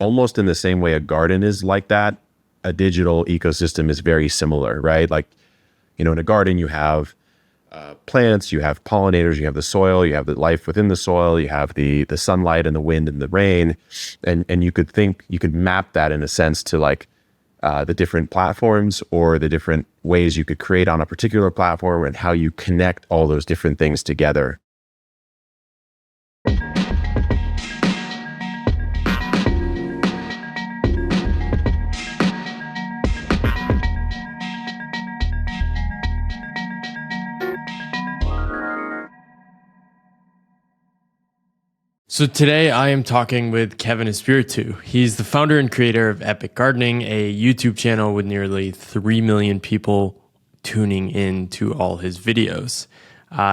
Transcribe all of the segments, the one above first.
almost in the same way a garden is like that, a digital ecosystem is very similar, right? Like, in a garden, you have plants, you have pollinators, you have the soil, you have the life within the soil, you have the sunlight and the wind and the rain. And you could map that in a sense to like the different platforms or the different ways you could create on a particular platform and how you connect all those different things together. So today I am talking with Kevin Espiritu. He's the founder and creator of Epic Gardening, a YouTube channel with nearly 3 million people tuning in to all his videos.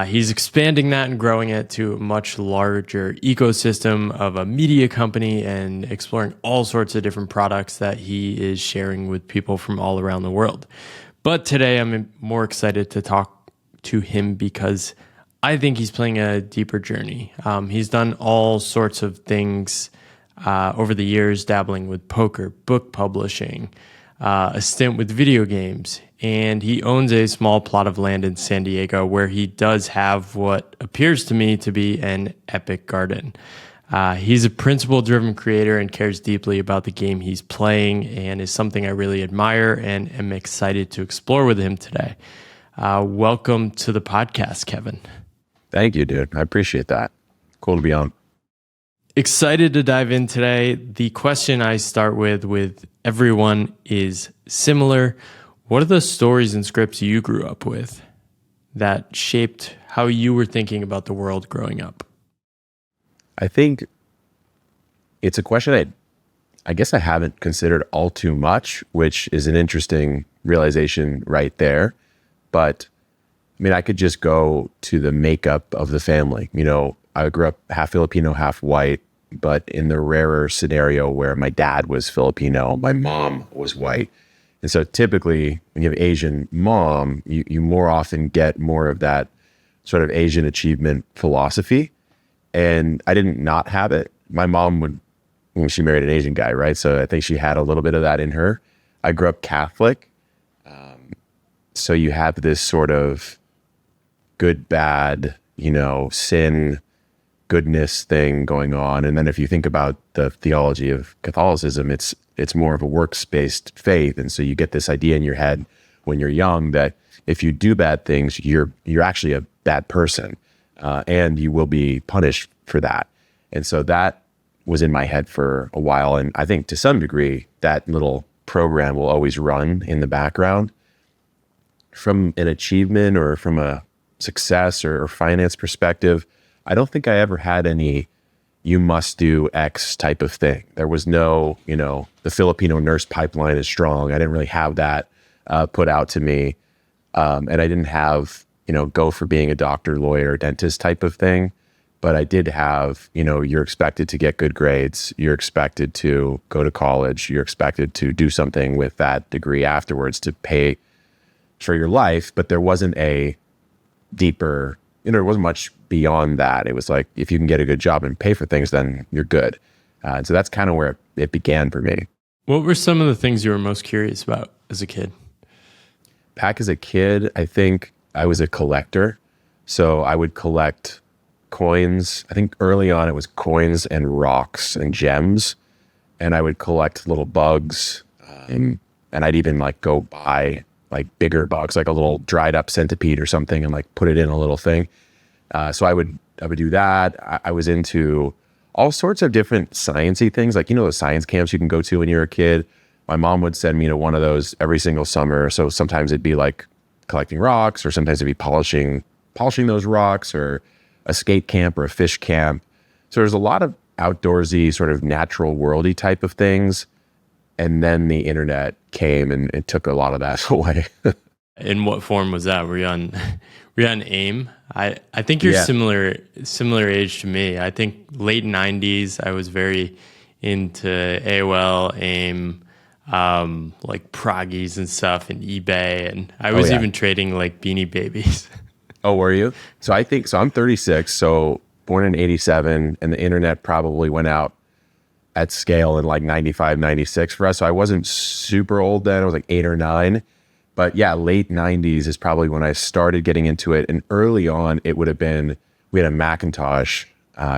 He's expanding that and growing it to a much larger ecosystem of a media company and exploring all sorts of different products that he is sharing with people from all around the world. But today I'm more excited to talk to him because I think he's playing a deeper journey. He's done all sorts of things over the years, dabbling with poker, book publishing, a stint with video games, and he owns a small plot of land in San Diego where he does have what appears to me to be an epic garden. He's a principle-driven creator and cares deeply about the game he's playing and is something I really admire and am excited to explore with him today. Welcome to the podcast, Kevin. Thank you, dude. I appreciate that. Cool to be on. Excited to dive in today. The question I start with everyone is similar. What are the stories and scripts you grew up with that shaped how you were thinking about the world growing up? I think it's a question I guess I haven't considered all too much, which is an interesting realization right there. But I mean, I could just go to the makeup of the family. I grew up half Filipino, half white, but in the rarer scenario where my dad was Filipino, my mom was white. And so typically when you have Asian mom, you more often get more of that sort of Asian achievement philosophy. And I didn't not have it. My mom when she married an Asian guy, right? So I think she had a little bit of that in her. I grew up Catholic. So you have this sort of good, bad, sin, goodness thing going on. And then if you think about the theology of Catholicism, it's more of a works-based faith. And so you get this idea in your head when you're young that if you do bad things, you're actually a bad person, and you will be punished for that. And so that was in my head for a while. And I think to some degree, that little program will always run in the background. From an achievement or from a success or finance perspective, I don't think I ever had any you must do X type of thing. There was no, the Filipino nurse pipeline is strong. I didn't really have that put out to me. And I didn't have, go for being a doctor, lawyer, dentist type of thing. But I did have, you're expected to get good grades. You're expected to go to college. You're expected to do something with that degree afterwards to pay for your life. But there wasn't a deeper, there wasn't much beyond that. It was like, if you can get a good job and pay for things, then you're good. And so that's kind of where it began for me. What were some of the things you were most curious about as a kid? Back as a kid, I think I was a collector. So I would collect coins. I think early on it was coins and rocks and gems. And I would collect little bugs. And I'd even go buy bigger bugs, like a little dried up centipede or something, and put it in a little thing. So I would do that. I was into all sorts of different sciencey things, those science camps you can go to when you're a kid. My mom would send me to one of those every single summer. So sometimes it'd be collecting rocks, or sometimes it'd be polishing those rocks, or a skate camp or a fish camp. So there's a lot of outdoorsy, sort of natural worldy type of things. And then the internet came and it took a lot of that away. In what form was that? Were you on AIM? I think you're similar age to me. I think late 90s, I was very into AOL, AIM, Proggies and stuff, and eBay. And I was even trading Beanie Babies. Oh, were you? So I'm 36, so born in 87, and the internet probably went out at scale in like 95, 96 for us. So I wasn't super old then. I was like 8 or 9. But yeah, late 90s is probably when I started getting into it. And early on, it would have been, we had a Macintosh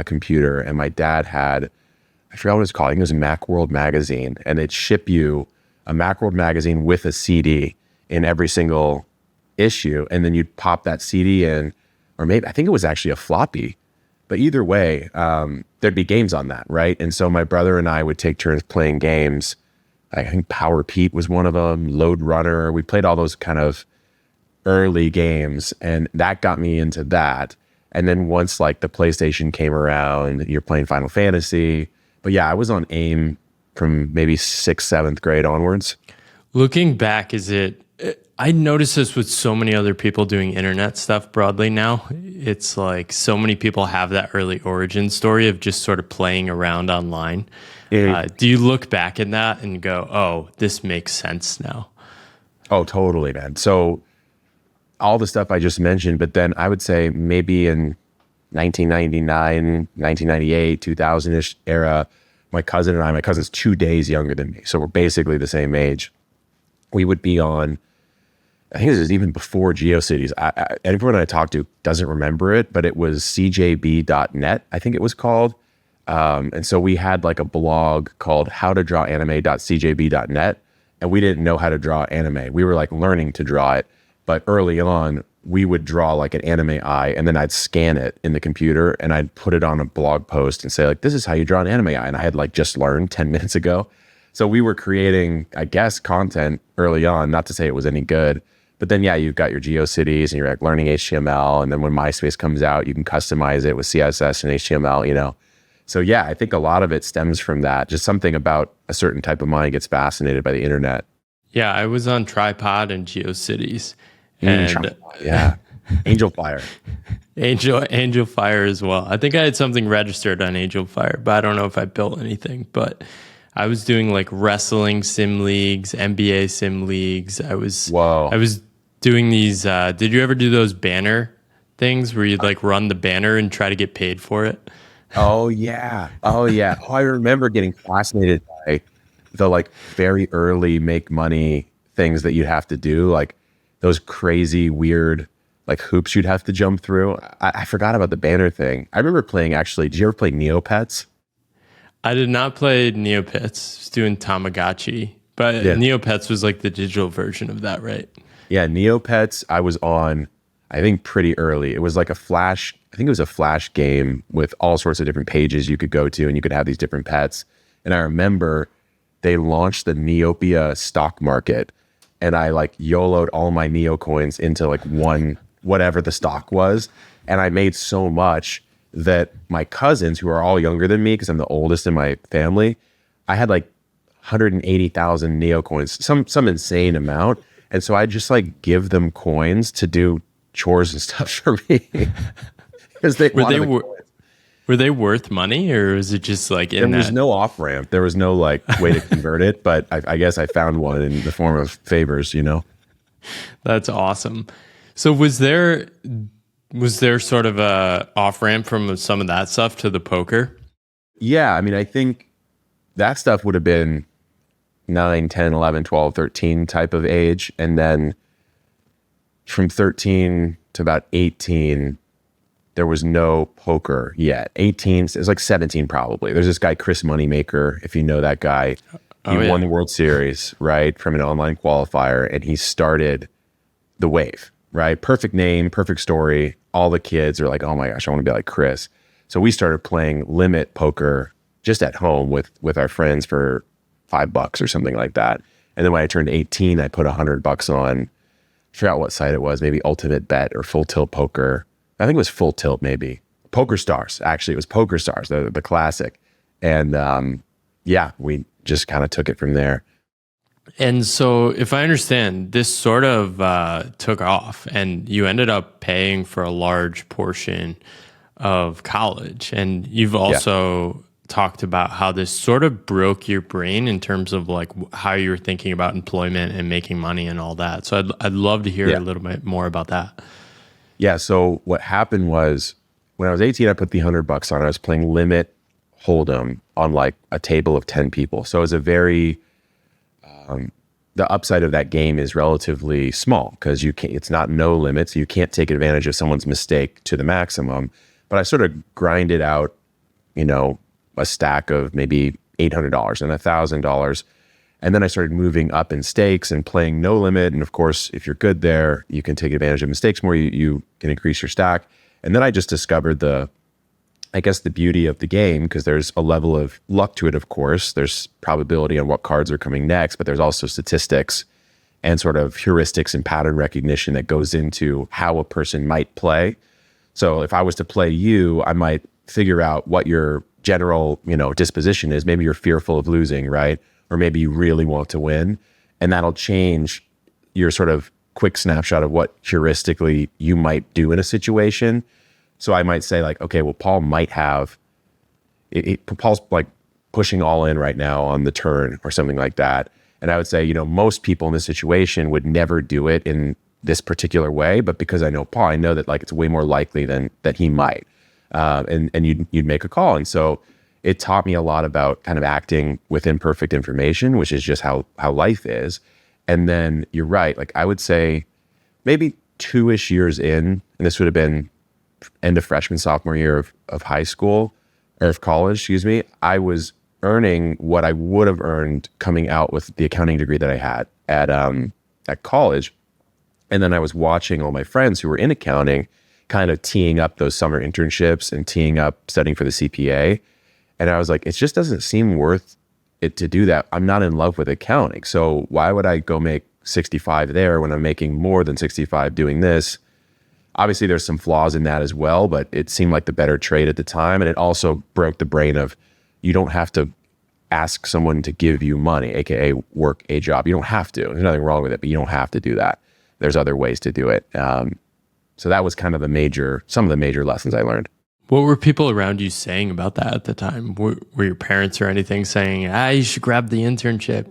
computer, and my dad had, I forgot what it was called. I think it was Macworld Magazine. And they'd ship you a Macworld Magazine with a CD in every single issue. And then you'd pop that CD in, or maybe, I think it was actually a floppy. But either way, there'd be games on that, right? And so my brother and I would take turns playing games. I think Power Pete was one of them, Load Runner. We played all those kind of early games, and that got me into that. And then once like the PlayStation came around, you're playing Final Fantasy. But yeah, I was on AIM from maybe 6th, 7th grade onwards. Looking back, I notice this with so many other people doing internet stuff broadly now. It's like so many people have that early origin story of just sort of playing around online. Do you look back at that and go, oh, this makes sense now? Oh, totally, man. So all the stuff I just mentioned, but then I would say maybe in 1999, 1998, 2000-ish era, my cousin's 2 days younger than me. So we're basically the same age. We would be on, I think this is even before GeoCities. Everyone I talked to doesn't remember it, but it was cjb.net, I think it was called. And so we had like a blog called howtodrawanime.cjb.net, and we didn't know how to draw anime. We were like learning to draw it, but early on we would draw like an anime eye, and then I'd scan it in the computer and I'd put it on a blog post and say like, this is how you draw an anime eye. And I had like just learned 10 minutes ago. So we were creating, I guess, content early on, not to say it was any good, but then yeah, you've got your GeoCities and you're like learning HTML. And then when MySpace comes out, you can customize it with CSS and HTML, you know? So yeah, I think a lot of it stems from that. Just something about a certain type of mind gets fascinated by the internet. Yeah, I was on Tripod and GeoCities. And yeah, Angel Fire. Angel Fire as well. I think I had something registered on Angel Fire, but I don't know if I built anything. But I was doing like wrestling sim leagues, NBA sim leagues. I was doing these. Did you ever do those banner things where you'd like run the banner and try to get paid for it? Oh yeah. Oh, I remember getting fascinated by the like very early make money things that you'd have to do, like those crazy weird like hoops you'd have to jump through. I forgot about the banner thing. I remember playing, actually, did you ever play Neopets? I did not play Neopets. I was doing Tamagotchi, but yeah. Neopets was like the digital version of that, right? Yeah, Neopets I was on, I think pretty early. It was like a Flash, I think it was a Flash game with all sorts of different pages you could go to, and you could have these different pets. And I remember they launched the Neopia stock market, and I like YOLO'd all my Neo coins into like one, whatever the stock was. And I made so much that my cousins, who are all younger than me, because I'm the oldest in my family, I had like 180,000 Neo coins, some insane amount. And so I just like give them coins to do chores and stuff for me. Because were they worth money, or was it just like there was no off ramp? There was no like way to convert it, but I guess I found one in the form of favors, you know? That's awesome. So was there sort of a off ramp from some of that stuff to the poker? Yeah, I mean, I think that stuff would have been 9, 10, 11, 12, 13 type of age. And then from 13 to about 18, there was no poker yet. 18, it was like 17 probably. There's this guy, Chris Moneymaker, if you know that guy. He won the World Series, right, from an online qualifier, and he started the wave, right? Perfect name, perfect story. All the kids are like, oh my gosh, I want to be like Chris. So we started playing limit poker just at home with our friends for $5 or something like that. And then when I turned 18, I put $100 on, I forgot what site it was, maybe Ultimate Bet or Full Tilt Poker. I think it was Full Tilt, maybe. Poker Stars, actually. It was Poker Stars, the classic. And yeah, we just kind of took it from there. And so if I understand, this sort of took off, and you ended up paying for a large portion of college. And you've also talked about how this sort of broke your brain in terms of like how you were thinking about employment and making money and all that. So I'd love to hear a little bit more about that. Yeah. So what happened was when I was 18, I put the $100 on. I was playing limit Hold'em on like a table of 10 people. So it's a very, the upside of that game is relatively small because it's not no limits. You can't take advantage of someone's mistake to the maximum. But I sort of grinded out, a stack of maybe $800 and $1,000. And then I started moving up in stakes and playing no limit. And of course, if you're good there, you can take advantage of mistakes more. You can increase your stack. And then I just discovered the beauty of the game, because there's a level of luck to it, of course. There's probability on what cards are coming next, but there's also statistics and sort of heuristics and pattern recognition that goes into how a person might play. So if I was to play you, I might figure out what your general, disposition is. Maybe you're fearful of losing, right? Or maybe you really want to win. And that'll change your sort of quick snapshot of what heuristically you might do in a situation. So I might say like, okay, well, Paul might have, Paul's like pushing all in right now on the turn or something like that. And I would say, most people in this situation would never do it in this particular way, but because I know Paul, I know that like it's way more likely than that he might. And you'd make a call. And so it taught me a lot about kind of acting with imperfect information, which is just how life is. And then you're right. Like I would say maybe 2-ish years in, and this would have been end of freshman, sophomore year of high school or of college, excuse me, I was earning what I would have earned coming out with the accounting degree that I had at college. And then I was watching all my friends who were in accounting kind of teeing up those summer internships and teeing up studying for the CPA. And I was like, it just doesn't seem worth it to do that. I'm not in love with accounting. So why would I go make 65 there when I'm making more than 65 doing this? Obviously, there's some flaws in that as well, but it seemed like the better trade at the time. And it also broke the brain of you don't have to ask someone to give you money, AKA work a job. You don't have to. There's nothing wrong with it, but you don't have to do that. There's other ways to do it. So that was kind of some of the major lessons I learned. What were people around you saying about that at the time? Were your parents or anything saying, you should grab the internship.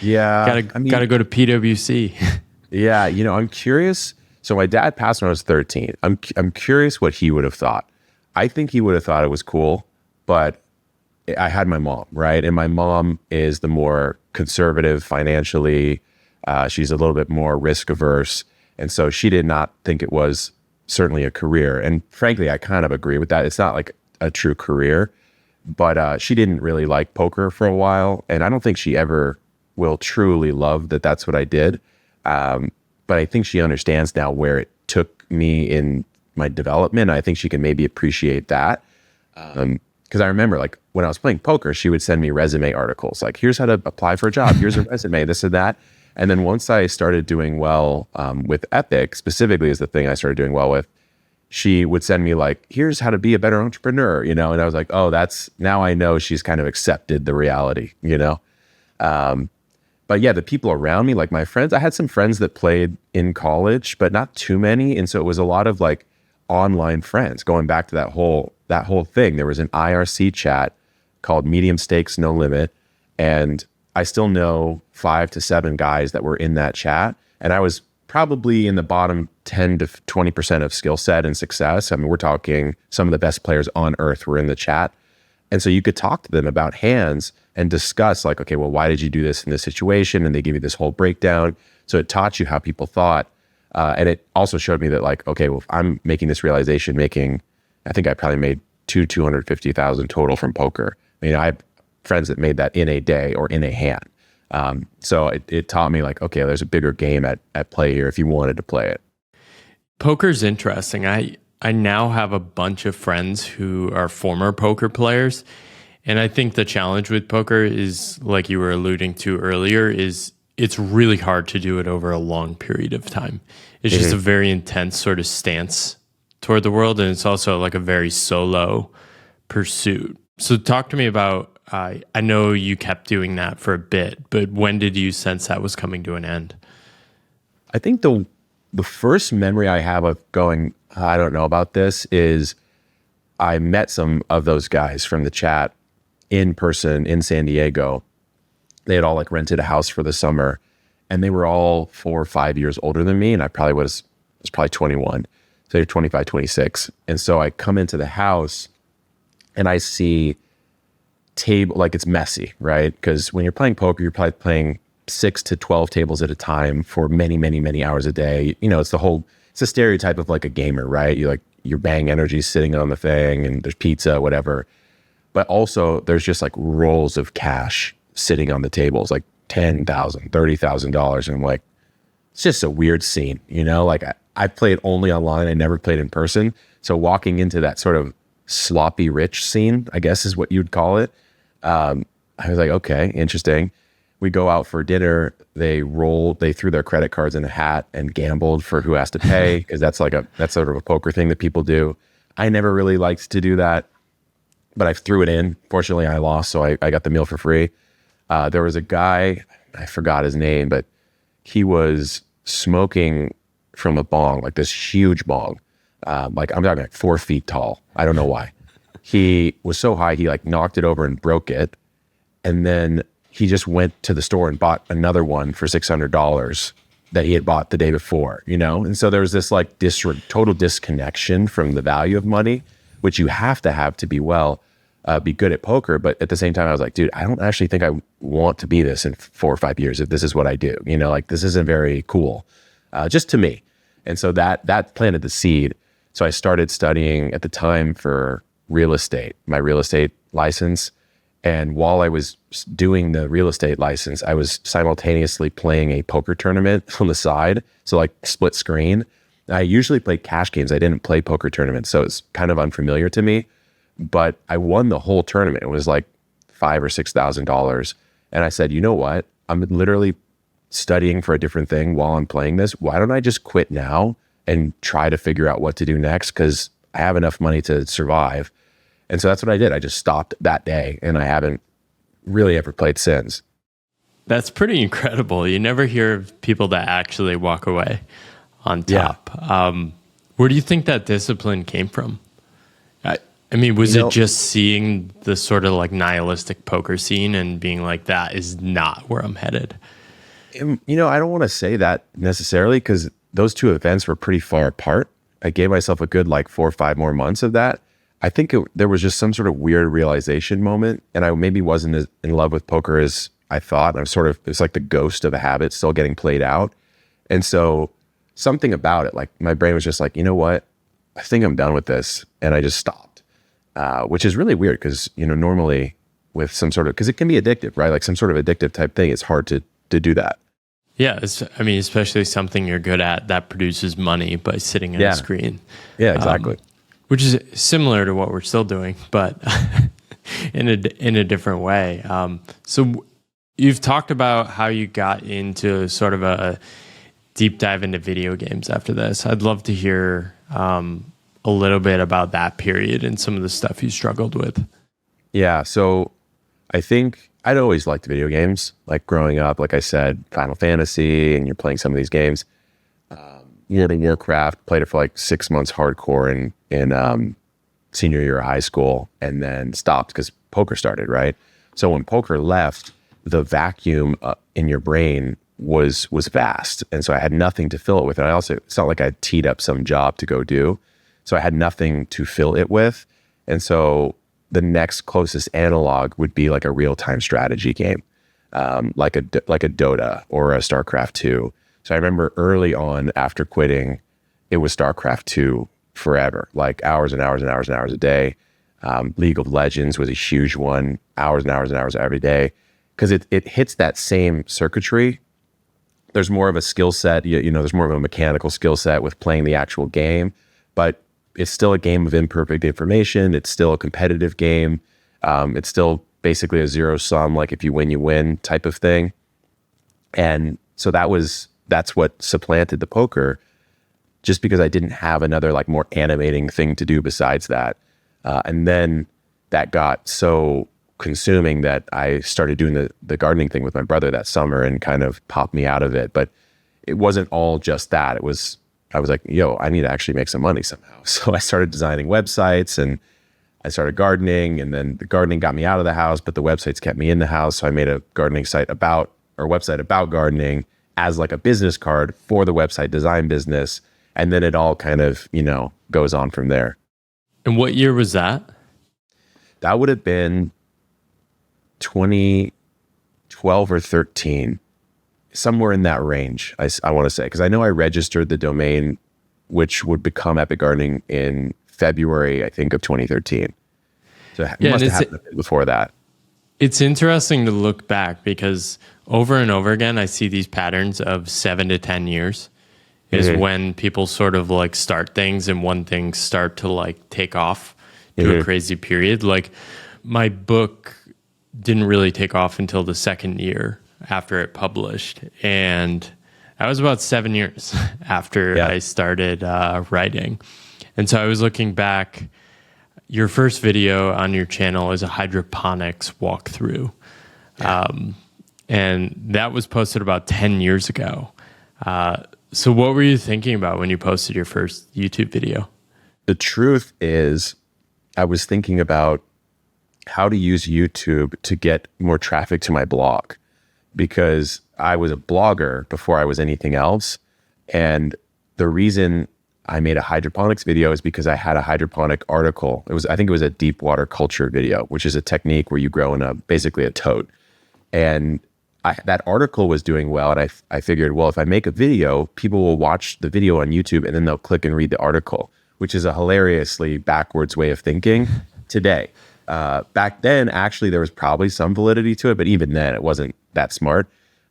Gotta go to PwC. Yeah. I'm curious. So my dad passed when I was 13. I'm curious what he would have thought. I think he would have thought it was cool, but I had my mom, right? And my mom is the more conservative financially. She's a little bit more risk averse. And so she did not think it was certainly a career. And frankly, I kind of agree with that. It's not like a true career, but she didn't really like poker for a while. And I don't think she ever will truly love that that's what I did. But I think she understands now where it took me in my development. I think she can maybe appreciate that. Because I remember like when I was playing poker, she would send me resume articles. Like, here's how to apply for a job. Here's a resume, this and that. And then once I started doing well with Epic, specifically is the thing I started doing well with, she would send me like, here's how to be a better entrepreneur, and I was like, oh, now I know she's kind of accepted the reality, But yeah, the people around me, like my friends, I had some friends that played in college, but not too many. And so it was a lot of like online friends going back to that whole thing. There was an IRC chat called Medium Stakes No Limit. And I still know 5 to 7 guys that were in that chat. And I was probably in the bottom 10 to 20% of skill set and success. I mean, we're talking some of the best players on earth were in the chat. And so you could talk to them about hands and discuss like, okay, well, why did you do this in this situation? And they give you this whole breakdown. So it taught you how people thought. And it also showed me that like, okay, well, if I'm making this realization, I think I probably made $250,000 total from poker. I mean, I have friends that made that in a day or in a hand. So it taught me like, okay, there's a bigger game at play here if you wanted to play it. Poker's interesting. I now have a bunch of friends who are former poker players. And I think the challenge with poker is, like you were alluding to earlier, is it's really hard to do it over a long period of time. It's just a very intense sort of stance toward the world. And it's also like a very solo pursuit. So talk to me about, I know you kept doing that for a bit, but when did you sense that was coming to an end? I think the first memory I have of going, I don't know about this, is I met some of those guys from the chat in person in San Diego. They had all like rented a house for the summer, and they were all 4 or 5 years older than me. And I probably was probably 21. So they're 25, 26. And so I come into the house and I see table, like it's messy, right? Because when you're playing poker, you're probably playing 6 to 12 tables at a time for many, many, many hours a day. It's a stereotype of like a gamer, right? You like your bang energy sitting on the thing and there's pizza, whatever. But also there's just like rolls of cash sitting on the tables, like $10,000, $30,000. And I'm like, it's just a weird scene, like I played only online. I never played in person. So walking into that sort of sloppy rich scene, I guess is what you'd call it. I was like, okay, interesting. We go out for dinner. They threw their credit cards in a hat and gambled for who has to pay. Cause that's sort of a poker thing that people do. I never really liked to do that, but I threw it in. Fortunately I lost. So I got the meal for free. There was a guy, I forgot his name, but he was smoking from a bong, like this huge bong. Like I'm talking like 4 feet tall. I don't know why. He was so high, he like knocked it over and broke it. And then he just went to the store and bought another one for $600 that he had bought the day before, And so there was this like total disconnection from the value of money, which you have to be good at poker. But at the same time, I was like, dude, I don't actually think I want to be this in 4 or 5 years if this is what I do. Like this isn't very cool, just to me. And so that planted the seed. So I started studying at the time for real estate, my real estate license. And while I was doing the real estate license, I was simultaneously playing a poker tournament on the side. So like split screen. I usually played cash games. I didn't play poker tournaments. So it's kind of unfamiliar to me, but I won the whole tournament. It was like $5,000 or $6,000. And I said, you know what? I'm literally studying for a different thing while I'm playing this. Why don't I just quit now and try to figure out what to do next? Because I have enough money to survive. And so that's what I did. I just stopped that day and I haven't really ever played since. That's pretty incredible. You never hear of people that actually walk away on top. Yeah. Where do you think that discipline came from? I mean, was it just seeing the sort of like nihilistic poker scene and being like, that is not where I'm headed? I don't want to say that necessarily because those two events were pretty far apart. I gave myself a good like 4 or 5 more months of that. I think there was just some sort of weird realization moment, and I maybe wasn't as in love with poker as I thought. It was like the ghost of a habit still getting played out. And so something about it, like my brain was just like, you know what? I think I'm done with this. And I just stopped, which is really weird because, normally with some sort of, because it can be addictive, right? Like some sort of addictive type thing, it's hard to do that. Yeah. Especially something you're good at that produces money by sitting on a screen. Yeah, exactly. Which is similar to what we're still doing, but in a different way. So you've talked about how you got into sort of a deep dive into video games after this. I'd love to hear a little bit about that period and some of the stuff you struggled with. Yeah, so I think I'd always liked video games, like growing up, like I said, Final Fantasy, and you're playing some of these games. World of Warcraft, played it for like 6 months hardcore in senior year of high school, and then stopped because poker started, right? So when poker left, the vacuum in your brain was vast. And so I had nothing to fill it with. And it's not like I teed up some job to go do. So I had nothing to fill it with. And so the next closest analog would be like a real-time strategy game, like a Dota or a StarCraft 2. So I remember early on after quitting, it was StarCraft 2 forever, like hours and hours and hours and hours a day. League of Legends was a huge one, hours and hours and hours every day, because it hits that same circuitry. There's more of a skill set, there's more of a mechanical skill set with playing the actual game, but it's still a game of imperfect information. It's still a competitive game. It's still basically a zero sum, like if you win, you win type of thing. And so that's what supplanted the poker, just because I didn't have another like more animating thing to do besides that. And then that got so consuming that I started doing the gardening thing with my brother that summer and kind of popped me out of it. But it wasn't all just that. I was like, yo, I need to actually make some money somehow. So I started designing websites and I started gardening, and then the gardening got me out of the house, but the websites kept me in the house. So I made a gardening website about gardening as like a business card for the website design business. And then it all kind of, goes on from there. And what year was that? That would have been 2012 or 13, somewhere in that range, I want to say, because I know I registered the domain, which would become Epic Gardening in February, I think, of 2013. So it Yeah, and must have happened a bit before that. it's interesting to look back because over and over again, I see these patterns of 7 to 10 years is when people sort of like start things and when things start to like take off to a crazy period. Like my book didn't really take off until the second year after it published. And that was about 7 years after I started writing. And so I was looking back. Your first video on your channel is a hydroponics walkthrough. And that was posted about 10 years ago. So what were you thinking about when you posted your first YouTube video? The truth is, I was thinking about how to use YouTube to get more traffic to my blog, because I was a blogger before I was anything else. And the reason I made a hydroponics video is because I had a hydroponic article. I think it was a deep water culture video, which is a technique where you grow in basically a tote. And that article was doing well. And I figured, well, if I make a video, people will watch the video on YouTube and then they'll click and read the article, which is a hilariously backwards way of thinking today. Back then, actually, there was probably some validity to it, but even then it wasn't that smart.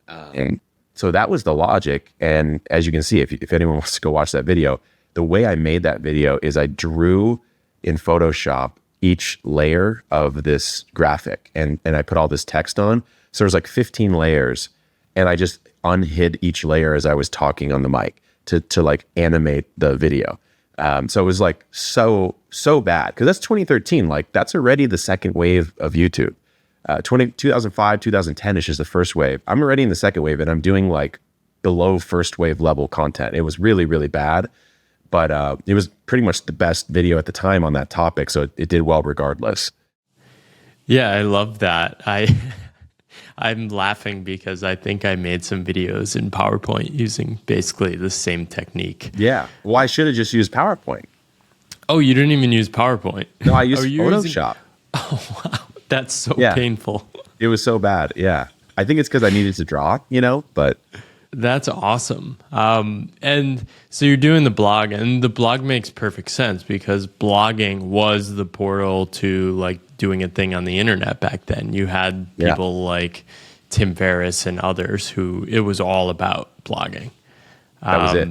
And so that was the logic. And as you can see, if anyone wants to go watch that video, the way I made that video is I drew in Photoshop each layer of this graphic and I put all this text on. So there's like 15 layers and I just unhid each layer as I was talking on the mic to like animate the video. So it was like so bad because that's 2013. Like that's already the second wave of YouTube. 2005, 2010 is just the first wave. I'm already in the second wave and I'm doing like below first wave level content. It was really, really bad. But it was pretty much the best video at the time on that topic, so it did well regardless. Yeah, I love that. I'm laughing because I think I made some videos in PowerPoint using basically the same technique. Yeah. Well, I should have just used PowerPoint. Oh, you didn't even use PowerPoint? No, I used Photoshop. Oh, wow. That's so painful. It was so bad. Yeah. I think it's because I needed to draw, but... That's awesome. And so you're doing the blog, and the blog makes perfect sense because blogging was the portal to like doing a thing on the internet back then. You had people like Tim Ferriss and others who it was all about blogging. That was it.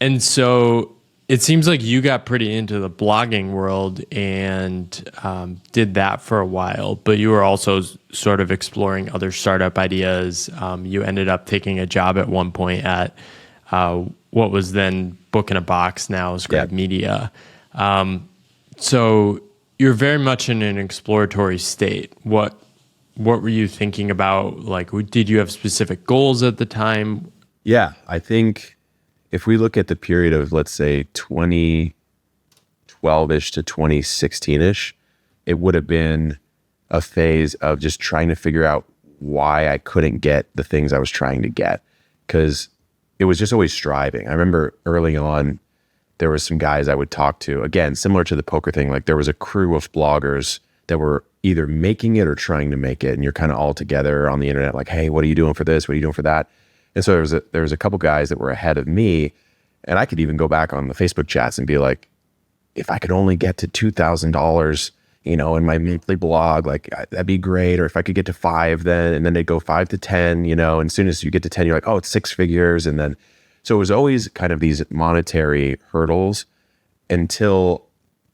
And so it seems like you got pretty into the blogging world and did that for a while, but you were also sort of exploring other startup ideas. You ended up taking a job at one point at what was then Book in a Box, now Scribe Media. So you're very much in an exploratory state. What were you thinking about? Like, did you have specific goals at the time? Yeah, I think if we look at the period of, let's say, 2012-ish to 2016-ish, it would have been a phase of just trying to figure out why I couldn't get the things I was trying to get, because it was just always striving. I remember early on, there were some guys I would talk to, again, similar to the poker thing, like there was a crew of bloggers that were either making it or trying to make it, and you're kind of all together on the internet, like, hey, what are you doing for this? What are you doing for that? And so there was a couple guys that were ahead of me, and I could even go back on the Facebook chats and be like, if I could only get to $2,000, in my monthly blog, like that'd be great. Or if I could get to 5, and then they'd go 5 to 10, and as soon as you get to 10, you're like, oh, it's 6 figures. And then, so it was always kind of these monetary hurdles until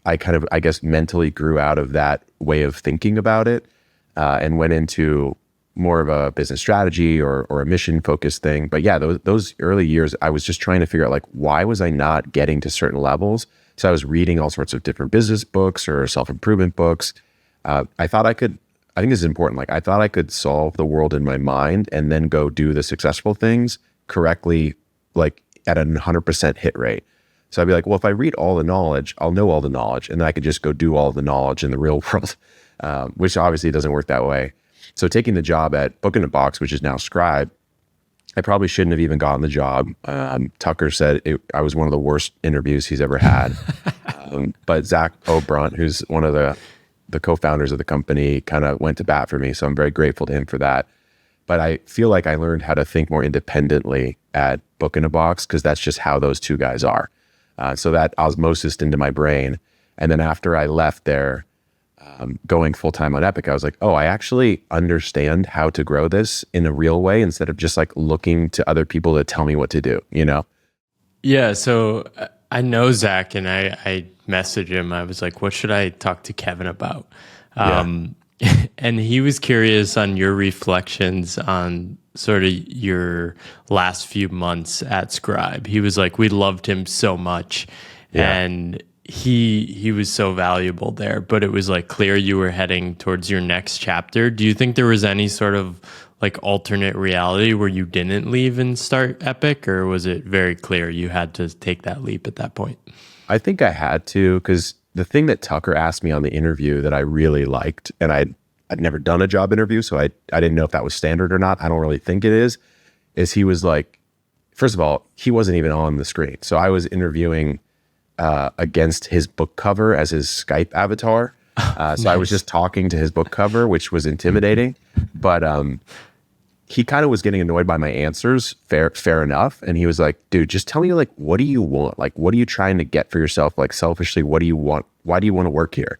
I kind of, I guess, mentally grew out of that way of thinking about it and went into more of a business strategy or a mission focused thing. But yeah, those early years, I was just trying to figure out like, why was I not getting to certain levels? So I was reading all sorts of different business books or self-improvement books. I think this is important. Like I thought I could solve the world in my mind and then go do the successful things correctly, like at a 100% hit rate. So I'd be like, well, if I read all the knowledge, I'll know all the knowledge, and then I could just go do all the knowledge in the real world, which obviously doesn't work that way. So taking the job at Book in a Box, which is now Scribe, I probably shouldn't have even gotten the job. Tucker said I was one of the worst interviews he's ever had. But Zach O'Brunt, who's one of the the co-founders of the company kind of went to bat for me. So I'm very grateful to him for that. But I feel like I learned how to think more independently at Book in a Box because that's just how those two guys are. So that osmosis into my brain. And then after I left there, going full time on Epic, I was like, oh, I actually understand how to grow this in a real way instead of just like looking to other people to tell me what to do, you know? Yeah. So I know Zach, and I messaged him. I was like, what should I talk to Kevin about? And he was curious on your reflections on sort of your last few months at Scribe. He was like, we loved him so much. And he was so valuable there, but it was like clear you were heading towards your next chapter. Do you think there was any sort of like alternate reality where you didn't leave and start Epic, or was it very clear you had to take that leap at that point? I think I had to, because the thing that Tucker asked me on the interview that I really liked, and I'd never done a job interview, so I didn't know if that was standard or not. I don't really think it is he was like, first of all, he wasn't even on the screen. So I was interviewing against his book cover as his Skype avatar. Nice. So I was just talking to his book cover, which was intimidating. But he kind of was getting annoyed by my answers. Fair enough. And he was like, dude, just tell me, like, what do you want? Like, what are you trying to get for yourself? Like, selfishly, what do you want? Why do you want to work here?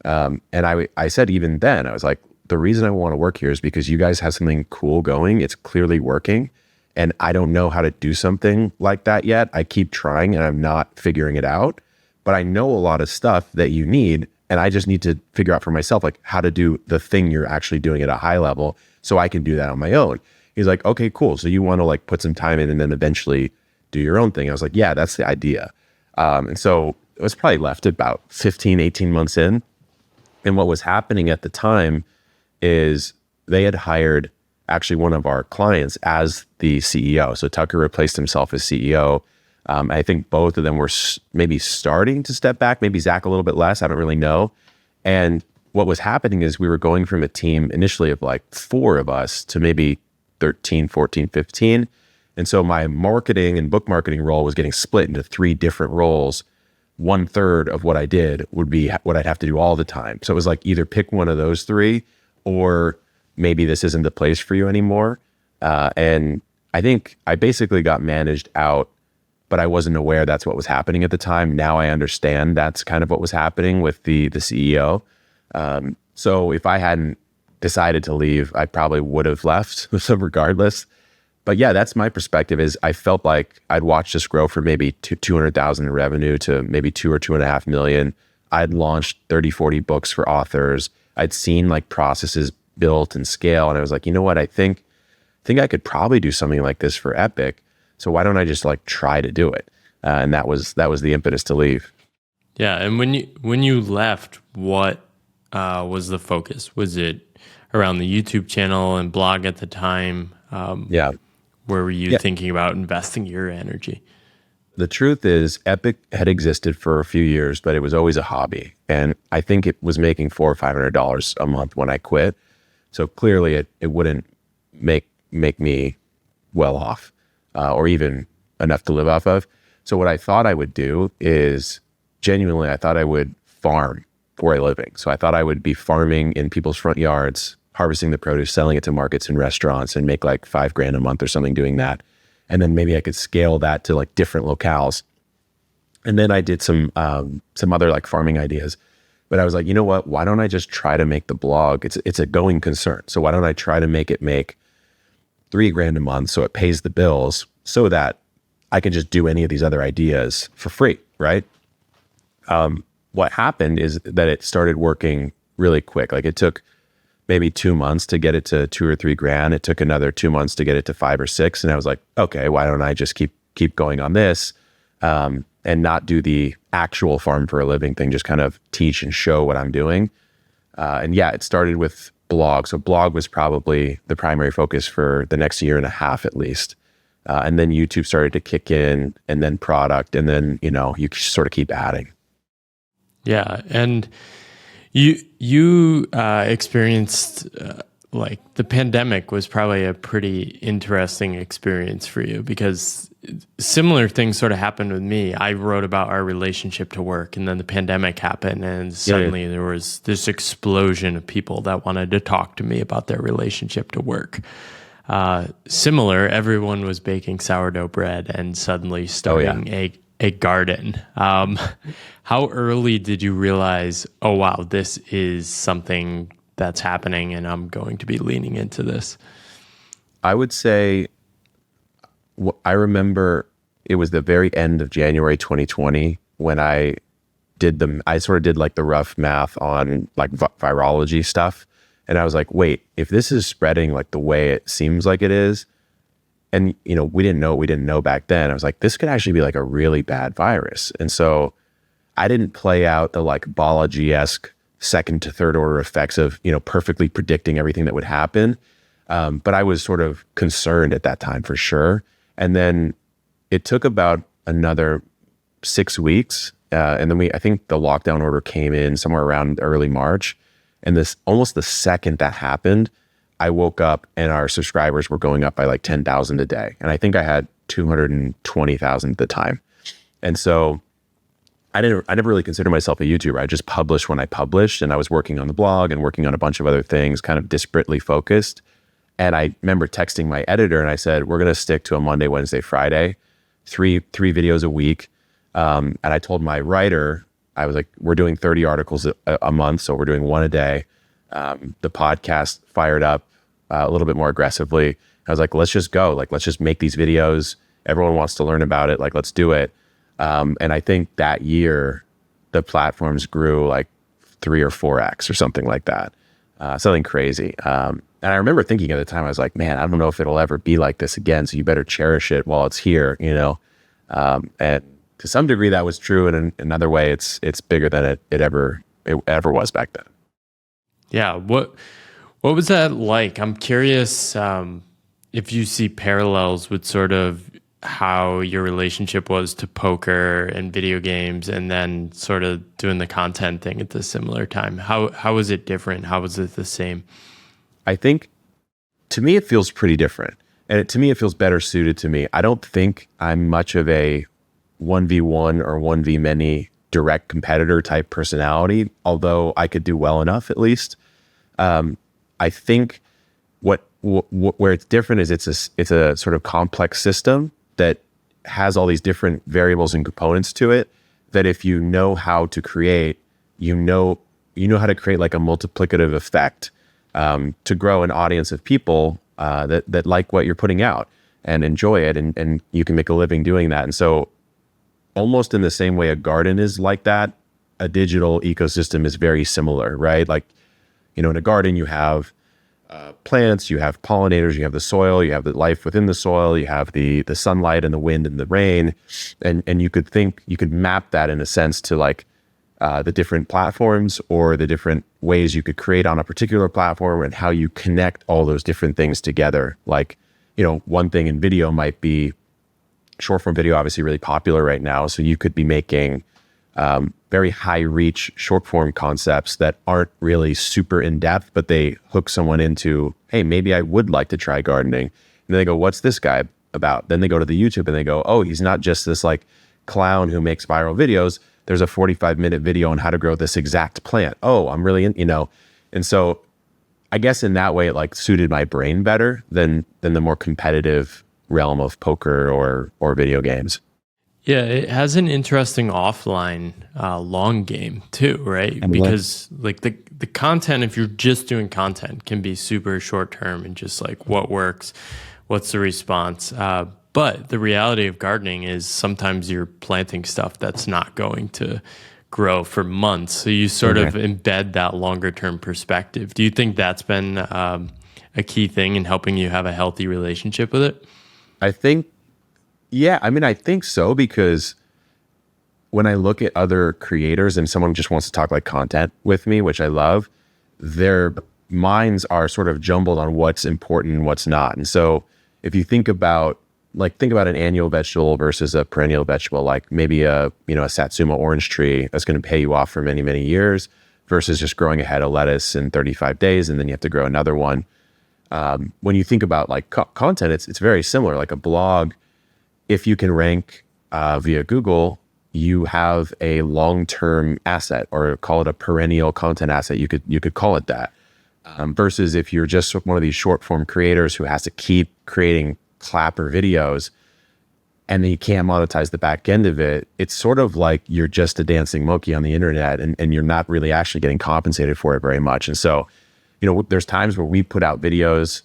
And I said, even then, I was like, the reason I want to work here is because you guys have something cool going. It's clearly working. And I don't know how to do something like that yet. I keep trying and I'm not figuring it out. But I know a lot of stuff that you need. And I just need to figure out for myself, like, how to do the thing you're actually doing at a high level so I can do that on my own. He's like, okay, cool. So you want to like put some time in and then eventually do your own thing. I was like, yeah, that's the idea. And so it was probably left about 15, 18 months in. And what was happening at the time is they had hired actually one of our clients as the CEO. So Tucker replaced himself as CEO. I think both of them were maybe starting to step back, maybe Zach a little bit less. I don't really know. And what was happening is we were going from a team initially of like 4 of us to maybe 13, 14, 15. And so my marketing and book marketing role was getting split into 3 different roles. 1/3 of what I did would be what I'd have to do all the time. So it was like either pick one of those 3 or maybe this isn't the place for you anymore. And I think I basically got managed out, but I wasn't aware that's what was happening at the time. Now I understand that's kind of what was happening with the CEO. So if I hadn't decided to leave, I probably would have left regardless. But yeah, that's my perspective is I felt like I'd watched this grow from maybe 200,000 in revenue to maybe 2 or 2.5 million. I'd launched 30, 40 books for authors. I'd seen like processes built and scale. And I was like, you know what? I think I could probably do something like this for Epic. So why don't I just like try to do it? And that was the impetus to leave. Yeah. And when you left, what was the focus? Was it around the YouTube channel and blog at the time? Yeah. Where were you thinking about investing your energy? The truth is Epic had existed for a few years, but it was always a hobby. And I think it was making $400 or $500 a month when I quit. So clearly it wouldn't make me well off or even enough to live off of. So what I thought I would do is genuinely, I thought I would farm for a living. So I thought I would be farming in people's front yards, harvesting the produce, selling it to markets and restaurants and make like $5,000 a month or something doing that. And then maybe I could scale that to like different locales. And then I did some other like farming ideas. But I was like, you know what? Why don't I just try to make the blog? It's a going concern. So why don't I try to make it make $3,000 a month so it pays the bills so that I can just do any of these other ideas for free, right? What happened is that it started working really quick. Like it took maybe 2 months to get it to 2 or 3 grand. It took another 2 months to get it to 5 or 6. And I was like, okay, why don't I just keep going on this and not do the actual farm for a living thing, just kind of teach and show what I'm doing. And yeah, it started with blog. So blog was probably the primary focus for the next year and a half at least. And then YouTube started to kick in and then product. And then, you sort of keep adding. Yeah. And you experienced like the pandemic was probably a pretty interesting experience for you, because similar things sort of happened with me. I wrote about our relationship to work, and then the pandemic happened, and suddenly there was this explosion of people that wanted to talk to me about their relationship to work. Similar, everyone was baking sourdough bread and suddenly starting a garden. How early did you realize, oh wow, this is something that's happening and I'm going to be leaning into this? I would say I remember it was the very end of January 2020 when I sort of did like the rough math on like virology stuff. And I was like, wait, if this is spreading like the way it seems like it is, and we didn't know back then. I was like, this could actually be like a really bad virus. And so I didn't play out the like biology-esque second to third order effects of, perfectly predicting everything that would happen. But I was sort of concerned at that time for sure. And then it took about another 6 weeks. And then I think the lockdown order came in somewhere around early March. And this almost the second that happened, I woke up and our subscribers were going up by like 10,000 a day. And I think I had 220,000 at the time. And so I never really considered myself a YouTuber. I just published when I published, and I was working on the blog and working on a bunch of other things, kind of disparately focused. And I remember texting my editor and I said, we're going to stick to a Monday, Wednesday, Friday, three videos a week. And I told my writer, I was like, we're doing 30 articles a month, so we're doing one a day. The podcast fired up a little bit more aggressively. I was like, let's just go. Like, let's just make these videos. Everyone wants to learn about it. Like, let's do it. And I think that year, the platforms grew like 3 or 4x or something like that. Something crazy. And I remember thinking at the time, I was like, man, I don't know if it'll ever be like this again. So you better cherish it while it's here, and to some degree that was true. And in another way, it's bigger than it ever was back then. Yeah. What was that like? I'm curious if you see parallels with sort of how your relationship was to poker and video games, and then sort of doing the content thing at the similar time. How was it different? How was it the same? I think to me, it feels pretty different. And to me, it feels better suited to me. I don't think I'm much of a 1v1 or 1v many direct competitor type personality, although I could do well enough at least. I think where it's different is it's a sort of complex system that has all these different variables and components to it, that if you know how to create, you know how to create like a multiplicative effect to grow an audience of people that like what you're putting out and enjoy it, and you can make a living doing that. And so almost in the same way a garden is like that, a digital ecosystem is very similar, right? Like, in a garden you have plants, you have pollinators, you have the soil, you have the life within the soil, you have the sunlight and the wind and the rain, and you could map that in a sense to like the different platforms or the different ways you could create on a particular platform, and how you connect all those different things together. Like, one thing in video might be short form video, obviously really popular right now. So you could be making very high reach short form concepts that aren't really super in depth, but they hook someone into, hey, maybe I would like to try gardening. And they go, what's this guy about? Then they go to the YouTube and they go, oh, he's not just this like clown who makes viral videos. There's a 45-minute video on how to grow this exact plant. Oh, I'm really and so I guess in that way it like suited my brain better than the more competitive realm of poker or video games. Yeah, it has an interesting offline long game too, right? Because like the content, if you're just doing content, can be super short term and just like what works, what's the response. But the reality of gardening is sometimes you're planting stuff that's not going to grow for months. So you sort of embed that longer term perspective. Do you think that's been a key thing in helping you have a healthy relationship with it? I think I think so, because when I look at other creators and someone just wants to talk like content with me, which I love, their minds are sort of jumbled on what's important and what's not. And so if you think about an annual vegetable versus a perennial vegetable, like maybe a satsuma orange tree that's going to pay you off for many, many years versus just growing a head of lettuce in 35 days and then you have to grow another one. When you think about like content, it's very similar. Like a blog, if you can rank via Google, you have a long-term asset, or call it a perennial content asset. You could call it that. Versus if you're just one of these short form creators who has to keep creating clapper videos and then you can't monetize the back end of it, it's sort of like you're just a dancing monkey on the internet, and you're not really actually getting compensated for it very much. And so, there's times where we put out videos.